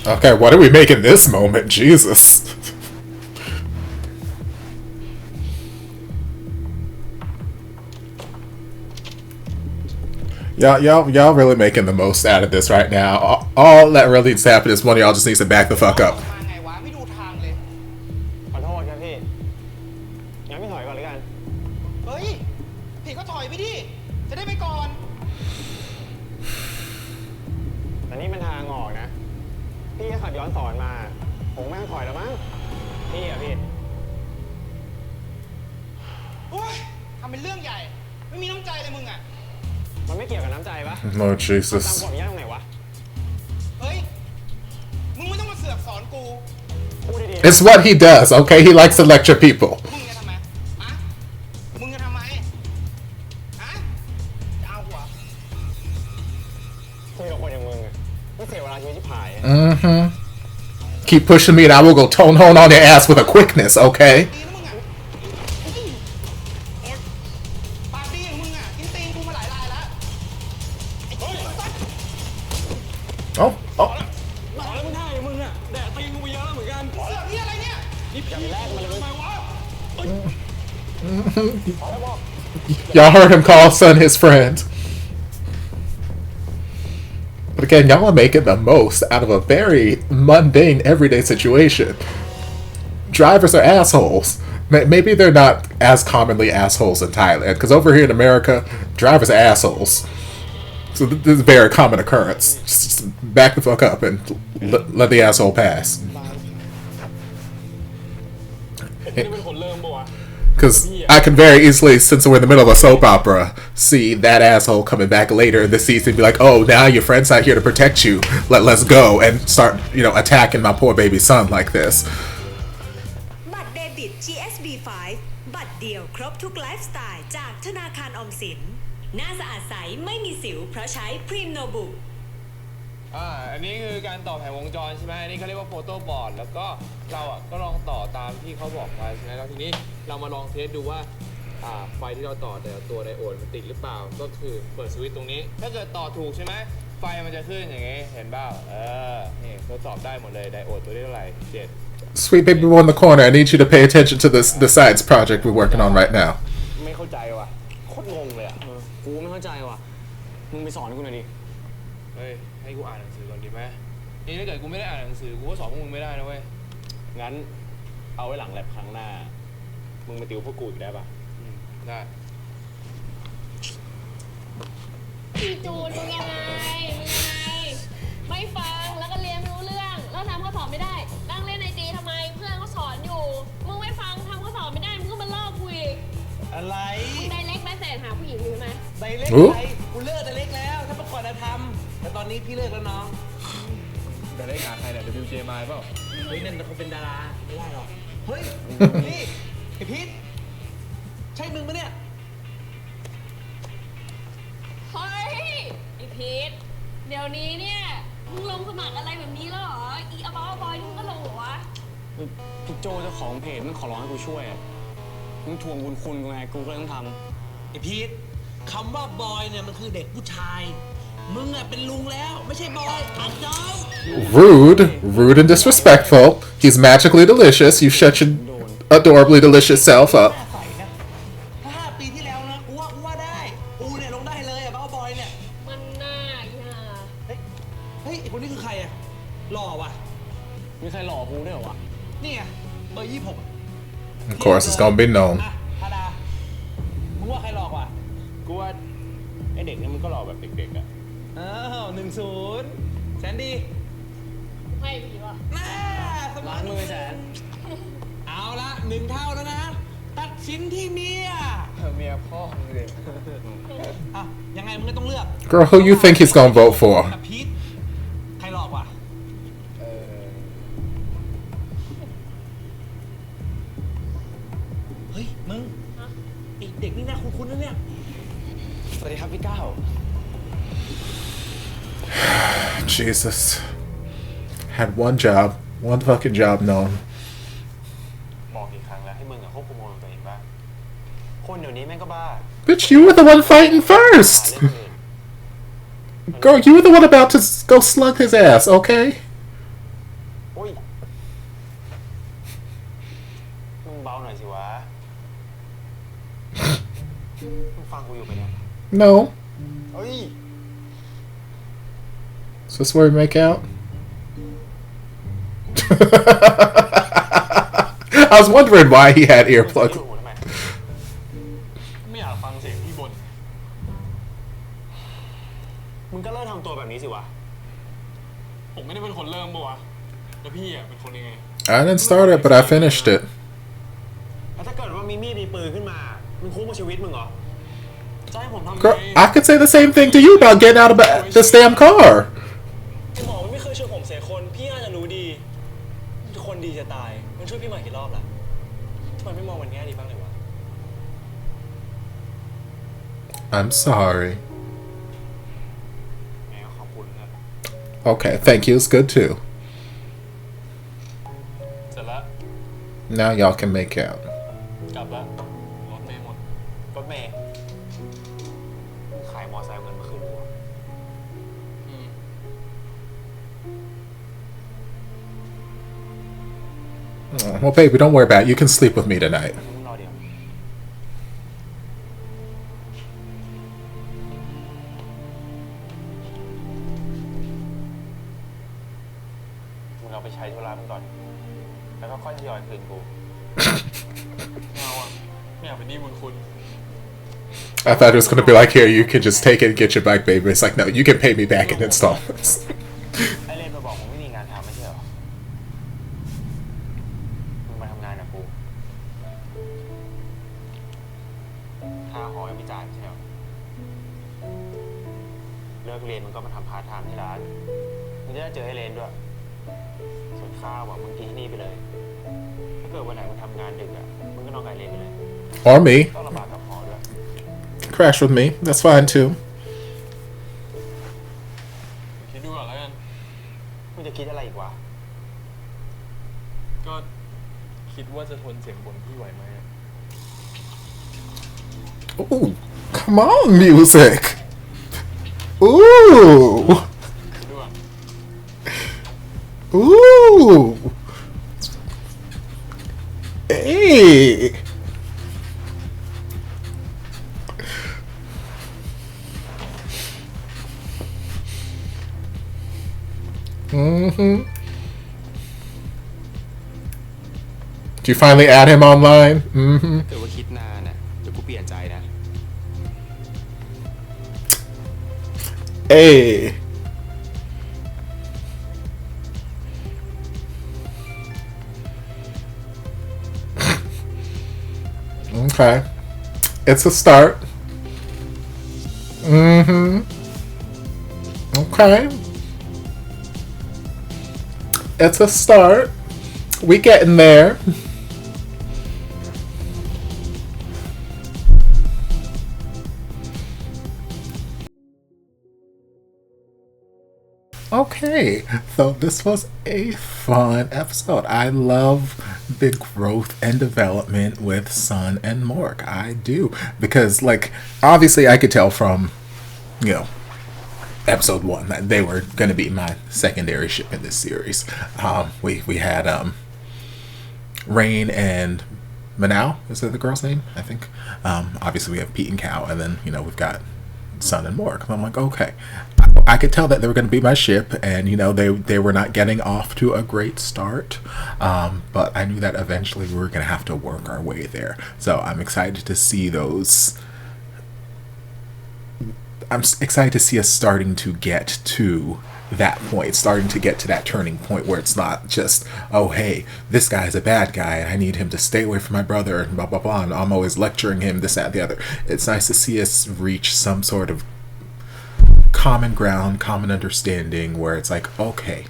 Okay, what are we making this moment? Jesus. Y'all really making the most out of this right now. All that really needs to happen is one of y'all just needs to back the fuck up. มาไงวะไม่ดูทางเลย ขอโทษครับพี่งั้นพี่ถอยก่อนเลยกัน เฮ้ยพี่ก็ถอยไปดิจะได้ไปก่อน แต่นี่มันทางออกนะ พี่ขับย้อนสอนมา ผมไม่ต้องถอยแล้วมั้งพี่อะพี่ โอ้ยทำเป็นเรื่องใหญ่ไม่มีน้ำใจเลยมึงอ่ะ มันไม่เกี่ยวกับน้ำใจปะ Lord ตาม Jesus. กฎหมายตรงไหนวะ เฮ้ยมึงไม่ต้องมาเสือกสอนกู พูดดีๆ It's what he does, okay? He likes to lecture people. มึงจะทำไมอะมึงจะทำไมฮะจะเอาหัว คุยกับคนอย่างมึงอะไม่เสียเวลาชีวิตที่ผายอะ Mm-hmm. Keep pushing me and I will go tone hone on your ass with a quickness, okay? ตีนะมึงอ่ะปากดีอย่างมึงอ่ะกินตีนกูมาหลายรายแล้วไอ้เฮ้ย Oh, oh. มาแล้วมึงท่าอย่างมึงอะแดดตีนกูไปเยอะแล้วเหมือนกัน เรื่องนี้อะไรเนี่ย นี่อย่าไปแลกมันเลย ทำไมวะ Y'all heard him call son his friend. But again, y'all are making the most out of a very mundane, everyday situation. Drivers are assholes. Maybe they're not as commonly assholes in Thailand, because over here in America, drivers are assholes. So this is a very common occurrence. Just back the fuck up and let the asshole pass. นี่เป็นคนเริ่มปะวะ Because I can very easily, since we're in the middle of a soap opera, see that asshole coming back later in the season and be like, oh, now your friend's not here to protect you. Let's go and start, attacking my poor baby son like this. บัตรเดบิต GSB 5 บัตรเดียวครบทุกไลฟ์สไตล์จากธนาคารออมสินหน้าสะอาดใสไม่มีสิวเพราะใช้พรีมโนบุ อันนี้คือการต่อแผงวงจรใช่ไหมอันนี้เขาเรียกว่าโฟโต้บอร์ดแล้วก็เราก็ลองต่อตามที่เขาบอกไว้ใช่ไหมแล้วทีนี้เรามาลองเทสดูว่าไฟที่เราต่อแต่ละตัวไดโอดมันติดหรือเปล่าก็คือเปิดสวิตช์ตรงนี้ถ้าเกิดต่อถูกใช่ไหมไฟมันจะขึ้นอย่างงี้เห็นเปล่านี่ทดสอบได้หมดเลยไดโอดตัวที่เท่าไหร่7 Sweet baby boy in the corner, I need you to pay attention to the science project we're working on right now. ไม่เข้าใจว่ะโคตรงงเลยอะกูไม่เข้าใจว่ะมึงไปสอนกูหน่อยดิ เฮ้ยให้กูอ่านหนังสือก่อนดีไหมนี่ถ้าเกิดกูไม่ได้อ่านหนังสือกูก็สอนพวกมึงไม่ได้นะเว้ย งั้นเอาไว้หลังแลบครั้งหน้า มึงมาติวพวกกูอีกได้ปะ ได้ พี่จูนมึงยังไงไม่ฟังแล้วก็เรียนไม่รู้เรื่องแล้วทำข้อสอบไม่ได้นั่งเล่นไอจีทำไมเพื่อนเขาสอนอยู่มึงไม่ฟังทำข้อสอบไม่ได้มึงก็มาลอกกูอีก อะไร มึงไดเรกแมสเสจหาผู้หญิงอยู่ใช่ไหม ไดเล็ก อุ๊ อะไรกูเลิกไดเล็กแล้ว ถ้าเมื่อก่อนจะทำแต่ตอนนี้พี่เลิกแล้วน้อง แต่ได้หาใครเนี่ย WJ มาเปล่า เฮ้ยนั่นเขาเป็นดาราไม่ได้หรอก เฮ้ย นี่ไอพีทใช่มึงปะเนี่ย เฮ้ยไอพีทเดี๋ยวนี้เนี่ยมึงลงสมัครอะไรแบบนี้แล้วเหรออีอบอบอยมึงก็ลงเหรอวะ พี่โจเจ้าของเพจมันขอร้องให้กูช่วยอะมึงทวงบุญคุณกูไงกูก็เลยต้องทำ ไอพีทคำว่าบอยเนี่ยมันคือเด็กผู้ชาย มึงอะเป็นลุงแล้วไม่ใช่บอยอันน้อง Rude and disrespectful. He's magically delicious. You shut your adorably delicious self up. ใส่นะถ้า5 ปีที่แล้วนะกูว่าได้กูเนี่ยลงได้เลยอะบ้าบอยเนี่ย มันน่าอีห่า เฮ้ยไอคนนี้คือใครอะหล่อว่ะ มีใครหลอกกูด้วยเหรอวะ นี่ไงเบอร์26 Of course, it's gonna be known. อ่ะธาดามึงว่าใครหลอกว่ะ กูว่าไอเด็กเนี่ยมันก็หลอกแบบเด็กๆอะ อ้าว1-0แสนดี ให้ผีวะ น่าสมา ล้า ร์ ง ท มือแสน เอาละ1 เท่าแล้วนะ ตัดสินที่เมีย เมียพ่อมึงเลย อ่ะยังไงมึงก็ต้องเลือก Girl, who you think he's gonna vote for? กับพีทใครหลอกว่ะเฮ้ยมึงไอเด็กนี่น่าคุ้นๆนะเนี่ย สวัสดีครับพี่ก้าว Jesus. Had one job, one fucking job known. บอกกี่ครั้งแล้วให้มึงอะควบคุมอารมณ์ตัวเองบ้างคนเดี๋ยวนี้แม่งก็บ้า Bitch, you were the one fighting first. เรื่องอื่น Girl, you were the one about to go slug his ass, okay? เบาหน่อยสิวะมึงฟังกูอยู่ปะเนี่ย No. เฮ้ย Is this where we make out? I was wondering why he had มึง earplugs. อยู่ทำไม ไม่อยากฟังเสียงพี่บ่น มึงก็เลิกทำตัวแบบนี้สิวะ ผมไม่ได้เป็นคนเริ่มปะวะแล้วพี่อ่ะเป็นคนยังไง I didn't start it, but I finished it. แล้วถ้าเกิดว่ามีมีดมีปืนขึ้นมา มึงคุ้มกับชีวิตมึงเหรอ จะให้ผมทำไง Girl, I could say the same thing to you about getting out of this damn car. ไอ้หมอมันไม่เคยช่วยผมเสียคน พี่น่าจะรู้ดีมันคนดีจะตาย มันช่วยพี่ใหม่กี่รอบละทำไมไม่มองมันแง่ดีบ้างเลยวะ I'm sorry. ไงก็ขอบคุณครับ Okay, thank you. It's good too. เสร็จแล้ว Now y'all can make out. กลับแล้วรถเมย์หมด รถเมย์มึงขายมอไซค์เงินมาคืนกูอะ อืม Oh, well, baby, don't worry about it. You can sleep with me tonight. มึงรอเดี๋ยวมึงเอาไปใช้ธุระมึงก่อน แล้วก็ค่อยทยอยคืนกู ไม่เอาอ่ะไม่อยากเป็นหนี้บุญคุณ I thought it was going to be like, here, you can just take it and get your back, baby. It's like, no, you can pay me back in installments. ไอเลนมาบอกมึงไม่มีงานทำไม่ใช่เหรอ มึงมาทำงานกับกูค่าหอยังไม่จ่ายไม่ใช่เหรอ เลิกเรียนมึงก็มาทำพาร์ทไทม์ที่ร้าน มึงจะได้เจอไอเลนด้วย ส่วนข้าวอ่ะมึงกินที่นี่ไปเลย ถ้าเกิดวันไหนมึงทำงานดึกอ่ะ มึงก็นอนกับไอเลนไปเลย Or me. ต้องลำบากกับหอด้วย Crash with me. That's fine too. คิดดูก่อนแล้วกัน มึงจะคิดอะไรอีกวะ ก็คิดว่าจะทนเสียงบ่นพี่ไหวไหมอะ Ooh, come on, music. Ooh. คิดดูก่อน Ooh. Hey. Mm-hmm. Did you finally add him online? Mm-hmm. เกิดว่าคิดนานน่ะเดี๋ยวกูเปลี่ยนใจนะ Hey. Okay. It's a start. Mm-hmm. Okay. It's a start. We getting there. Okay, so this was a fun episode. I love the growth and development with Sun and Mork. I do. Because, like, obviously I could tell from, you know, episode 1 that they were going to be my secondary ship in this series. We had Rain and Manao. Is that the girl's name? I think. Obviously we have Pete and Cow, and then, you know, we've got Sun and Mork. And I'm like, okay. I could tell that they were going to be my ship, and, you know, they were not getting off to a great start. But I knew that eventually we were going to have to work our way there. So I'm excited to see those. I'm excited to see us starting to get to that point, starting to get to that turning point where it's not just, oh, hey, this guy's a bad guy and I need him to stay away from my brother and blah, blah, blah, and I'm always lecturing him, this, that, the other. It's nice to see us reach some sort of common ground, common understanding where it's like, okay,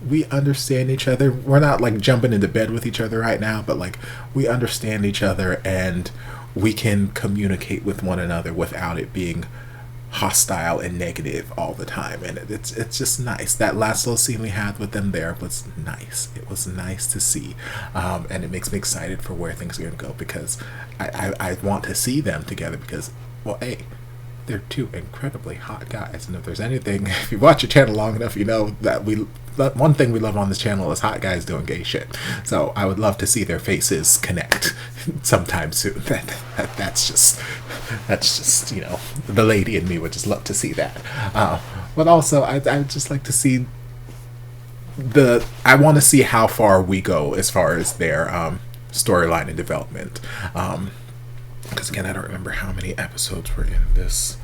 we understand each other. We're not like jumping into bed with each other right now, but like we understand each other and we can communicate with one another without it being hostile and negative all the time. And it's just nice. That last little scene we had with them there was nice. It was nice to see, and it makes me excited for where things are going to go, because I want to see them together, because, well, hey, they're two incredibly hot guys, and if there's anything, if you watch your channel long enough, you know that we one thing we love on this channel is hot guys doing gay shit. So I would love to see their faces connect sometime soon. That's just, you know, the lady in me would just love to see that. But also I would just like to see I want to see how far we go as far as their storyline and development. Because again, I don't remember how many episodes were in this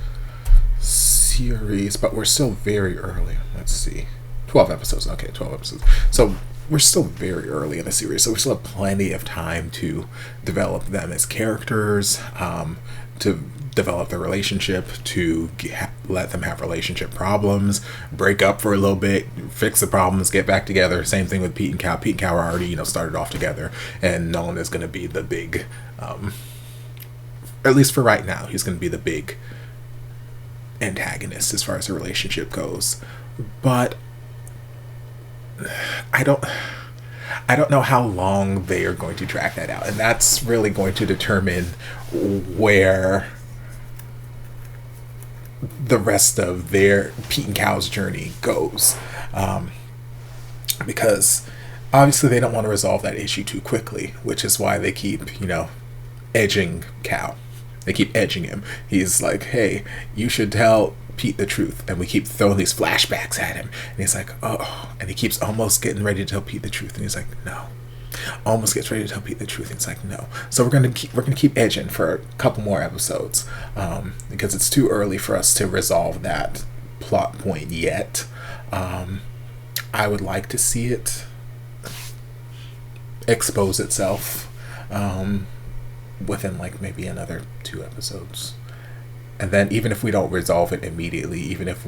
series, but we're still very early. Let's see. 12 episodes. Okay, 12 episodes. So we're still very early in the series, so we still have plenty of time to develop them as characters, to develop their relationship, to let them have relationship problems, break up for a little bit, fix the problems, get back together. Same thing with Pete and Cal. Pete and Cal are already, you know, started off together, and Nolan is going to be the big, at least for right now, he's going to be the big antagonist as far as the relationship goes. But I don't know how long they are going to drag that out, and that's really going to determine where the rest of their Pete and Cal's journey goes, because obviously they don't want to resolve that issue too quickly, which is why they keep, you know, edging Cal. They keep edging him. He's like, hey, you should tell Pete the truth, and we keep throwing these flashbacks at him, and he's like, oh, and he keeps almost getting ready to tell Pete the truth, and he's like, no. Almost gets ready to tell Pete the truth, and it's like, no. So we're gonna keep edging for a couple more episodes, because it's too early for us to resolve that plot point yet. I would like to see it expose itself within like maybe another 2 episodes. And then even if we don't resolve it immediately, even if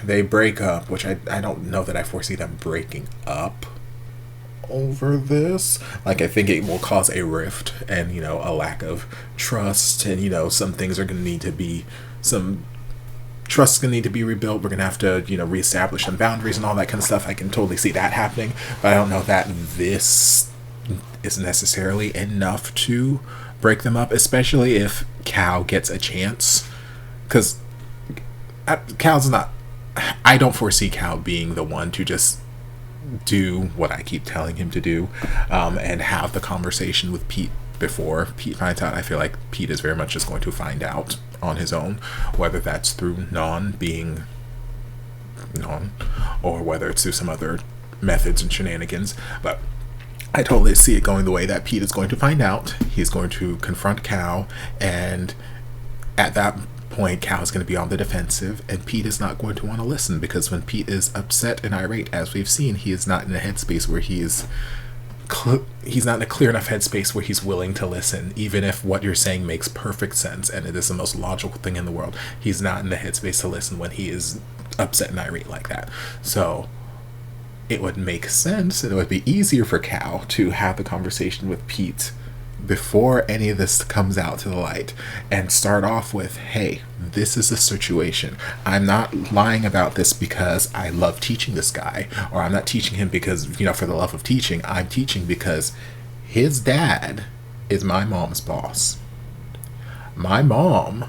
they break up, which I don't know that I foresee them breaking up over this. Like, I think it will cause a rift and, you know, a lack of trust, and, you know, some things are going to need to be, some trust is going to need to be rebuilt. We're going to have to, you know, reestablish some boundaries and all that kind of stuff. I can totally see that happening, but I don't know that this is necessarily enough to break them up, especially if Cal gets a chance, because Cal's not, I don't foresee Cal being the one to just do what I keep telling him to do, and have the conversation with Pete before Pete finds out. I feel like Pete is very much just going to find out on his own, whether that's through Non being Non, or whether it's through some other methods and shenanigans. But I totally see it going the way that Pete is going to find out. He's going to confront Cal, and at that point, Cal is going to be on the defensive, and Pete is not going to want to listen, because when Pete is upset and irate, as we've seen, he is not in a headspace where he's not in a clear enough headspace where he's willing to listen, even if what you're saying makes perfect sense and it is the most logical thing in the world. He's not in the headspace to listen when he is upset and irate like that. So it would make sense, and it would be easier for Cal to have the conversation with Pete before any of this comes out to the light, and start off with, hey, this is the situation. I'm not lying about this because I love teaching this guy, or I'm not teaching him because, you know, for the love of teaching. I'm teaching because his dad is my mom's boss. My mom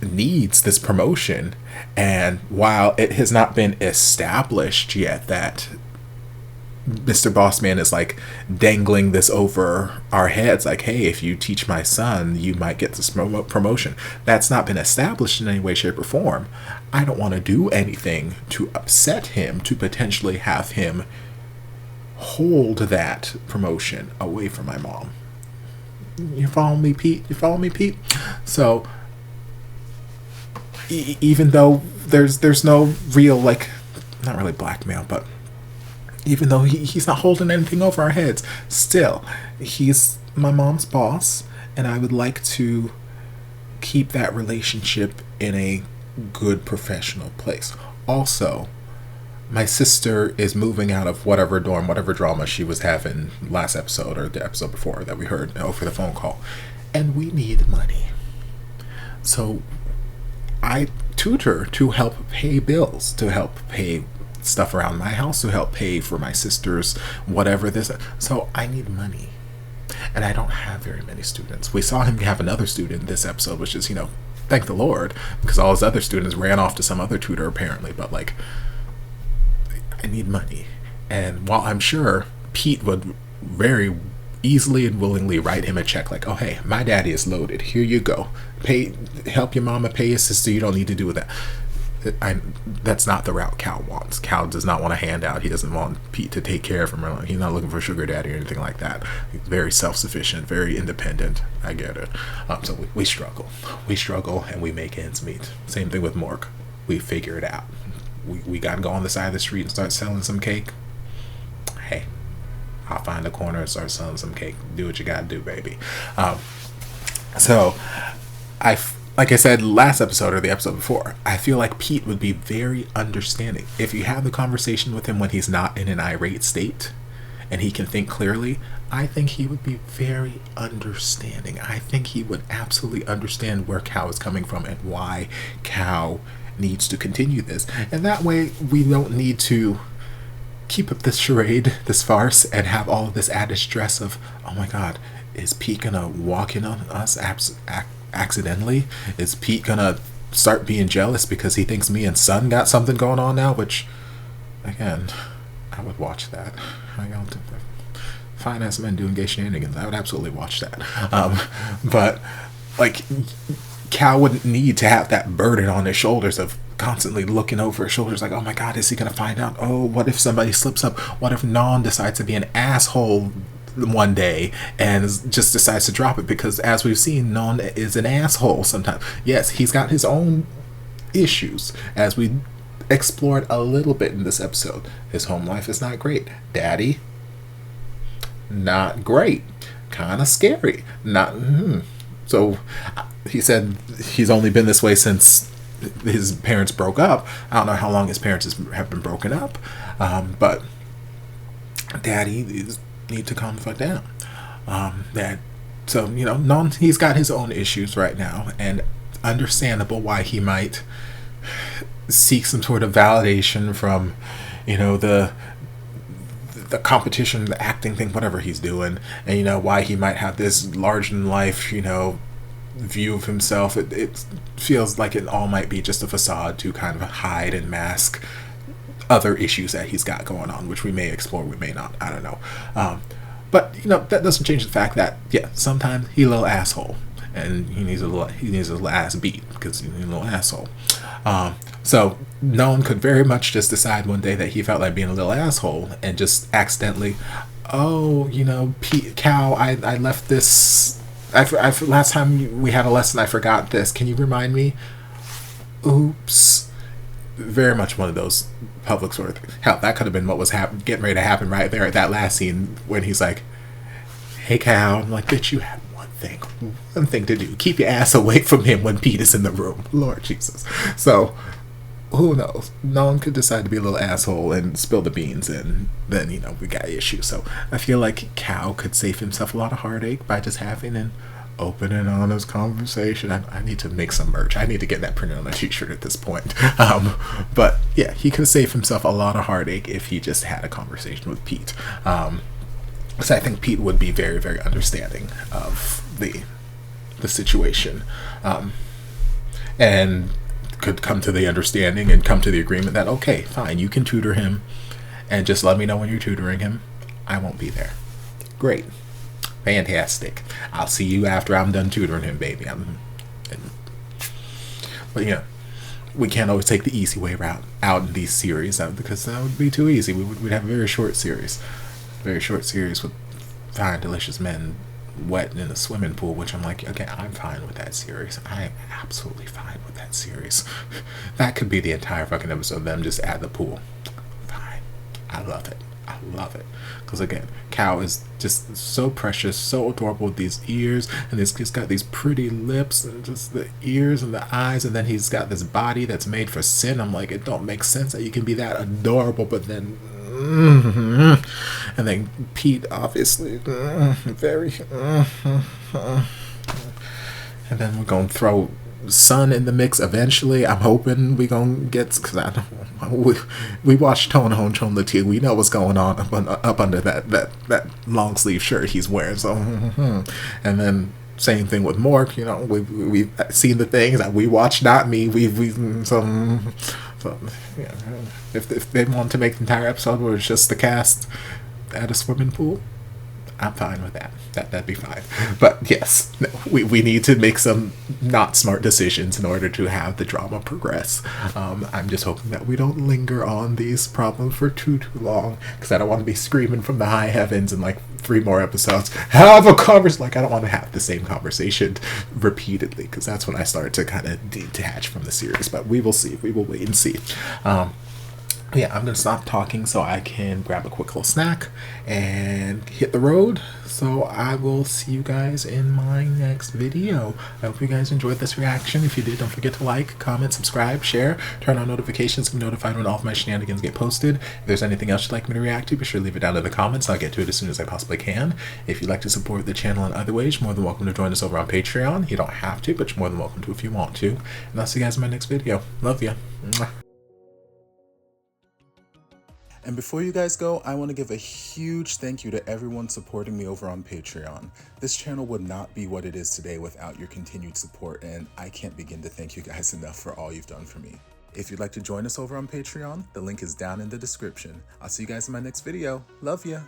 needs this promotion, and while it has not been established yet that Mr. Bossman is like dangling this over our heads, like, hey, if you teach my son, you might get this promotion. That's not been established in any way, shape, or form. I don't want to do anything to upset him, to potentially have him hold that promotion away from my mom. You follow me, Pete? You follow me, Pete? So even though there's no real, like, not really blackmail, but even though he's not holding anything over our heads, still, he's my mom's boss, and I would like to keep that relationship in a good professional place. Also, my sister is moving out of whatever dorm, whatever drama she was having last episode or the episode before that we heard over the phone call, and we need money. So I tutor to help pay bills, to help pay stuff around my house, to help pay for my sister's whatever this. So I need money, and I don't have very many students. We saw him have another student this episode, which is, you know, thank the Lord, because all his other students ran off to some other tutor apparently. But like, I need money. And while I'm sure Pete would very easily and willingly write him a check like, oh hey, my daddy is loaded, here you go, help your mama pay your sister, you don't need to do that. That's not the route Cal wants. Cal does not want a handout. He doesn't want Pete to take care of him. He's not looking for a sugar daddy or anything like that. He's very self-sufficient, very independent. I get it. So we struggle. We struggle and we make ends meet. Same thing with Mork. We figure it out. We got to go on the side of the street and start selling some cake. Hey, I'll find a corner and start selling some cake. Do what you got to do, baby. So like I said last episode or the episode before, I feel like Pete would be very understanding. If you have the conversation with him when he's not in an irate state and he can think clearly, I think he would be very understanding. I think he would absolutely understand where Cal is coming from and why Cal needs to continue this. And that way we don't need to keep up this charade, this farce, and have all of this added stress of, oh my god, is Pete gonna walk in on us accidentally? Is Pete gonna start being jealous because he thinks me and Son got something going on now? Which, again, I would watch that. I don't think that finance men doing gay shenanigans, I would absolutely watch that. But like, Cal wouldn't need to have that burden on his shoulders of constantly looking over his shoulders like, oh my god, is he gonna find out? Oh, what if somebody slips up? What if Non decides to be an asshole one day and just decides to drop it? Because as we've seen, Non is an asshole sometimes. Yes, he's got his own issues, as we explored a little bit in this episode. His home life is not great. Daddy, not great. Kind of scary. Not So he said he's only been this way since his parents broke up. I don't know how long his parents have been broken up, but Daddy need to calm the fuck down. So he's got his own issues right now, and understandable why he might seek some sort of validation from the competition, the acting thing, whatever he's doing, and why he might have this large in life view of himself. It feels like it all might be just a facade to kind of hide and mask other issues that he's got going on, which we may explore, we may not, I don't know. But that doesn't change the fact that sometimes he's a little asshole, and he needs a little ass beat because he's a little asshole. So no one could very much just decide one day that he felt like being a little asshole and just accidentally, Cal, I left this. Last time we had a lesson, I forgot this. Can you remind me? Oops. Very much one of those public sort of things. Hell, that could have been what was getting ready to happen right there at that last scene when he's like, hey Cal, I'm like, bitch, you had one thing to do. Keep your ass away from him when Pete is in the room. Lord Jesus. So, who knows? No one could decide to be a little asshole and spill the beans, and then, we got issues. So, I feel like Cal could save himself a lot of heartache by just having an open and honest conversation. I need to make some merch. I need to get that printed on a t-shirt at this point. But yeah, he could save himself a lot of heartache if he just had a conversation with Pete. So I think Pete would be very, very understanding of the situation, and could come to the understanding and come to the agreement that, okay, fine, you can tutor him, and just let me know when you're tutoring him. I won't be there. Great. Fantastic. I'll see you after I'm done tutoring him, baby. But we can't always take the easy way out in these series, because that would be too easy. We'd have a very short series. Very short series with fine, delicious men wet in a swimming pool, which I'm like, okay, I'm fine with that series. I'm absolutely fine with that series. That could be the entire fucking episode of them just at the pool. Fine. I love it. I love it. Because again, Cal is just so precious, so adorable with these ears, and he's got these pretty lips, and just the ears and the eyes, and then he's got this body that's made for sin. I'm like, it don't make sense that you can be that adorable, but then and then Pete, obviously, very and then we're gonna throw Son in the mix eventually. I'm hoping we gonna get, because I know we watched Tone Chon the T. We know what's going on up under that long sleeve shirt he's wearing. So and then same thing with Mork. We've seen the things that we watched. Not me. We've So, yeah, if they want to make the entire episode where it's just the cast at a swimming pool, I'm fine with that. That'd be fine. But yes, no, we need to make some not smart decisions in order to have the drama progress. I'm just hoping that we don't linger on these problems for too long, because I don't want to be screaming from the high heavens in like 3 more episodes. Have a conversation. Like, I don't want to have the same conversation repeatedly, because that's when I start to kind of detach from the series. But we will see. We will wait and see. Yeah, I'm gonna stop talking so I can grab a quick little snack and hit the road. So I will see you guys in my next video. I hope you guys enjoyed this reaction. If you did, don't forget to like, comment, subscribe, share, turn on notifications to be notified when all of my shenanigans get posted. If there's anything else you'd like me to react to, be sure to leave it down in the comments. I'll get to it as soon as I possibly can. If you'd like to support the channel in other ways, you're more than welcome to join us over on Patreon. You don't have to, but you're more than welcome to if you want to. And I'll see you guys in my next video. Love ya. Mwah. And before you guys go, I want to give a huge thank you to everyone supporting me over on Patreon. This channel would not be what it is today without your continued support, and I can't begin to thank you guys enough for all you've done for me. If you'd like to join us over on Patreon, the link is down in the description. I'll see you guys in my next video. Love ya.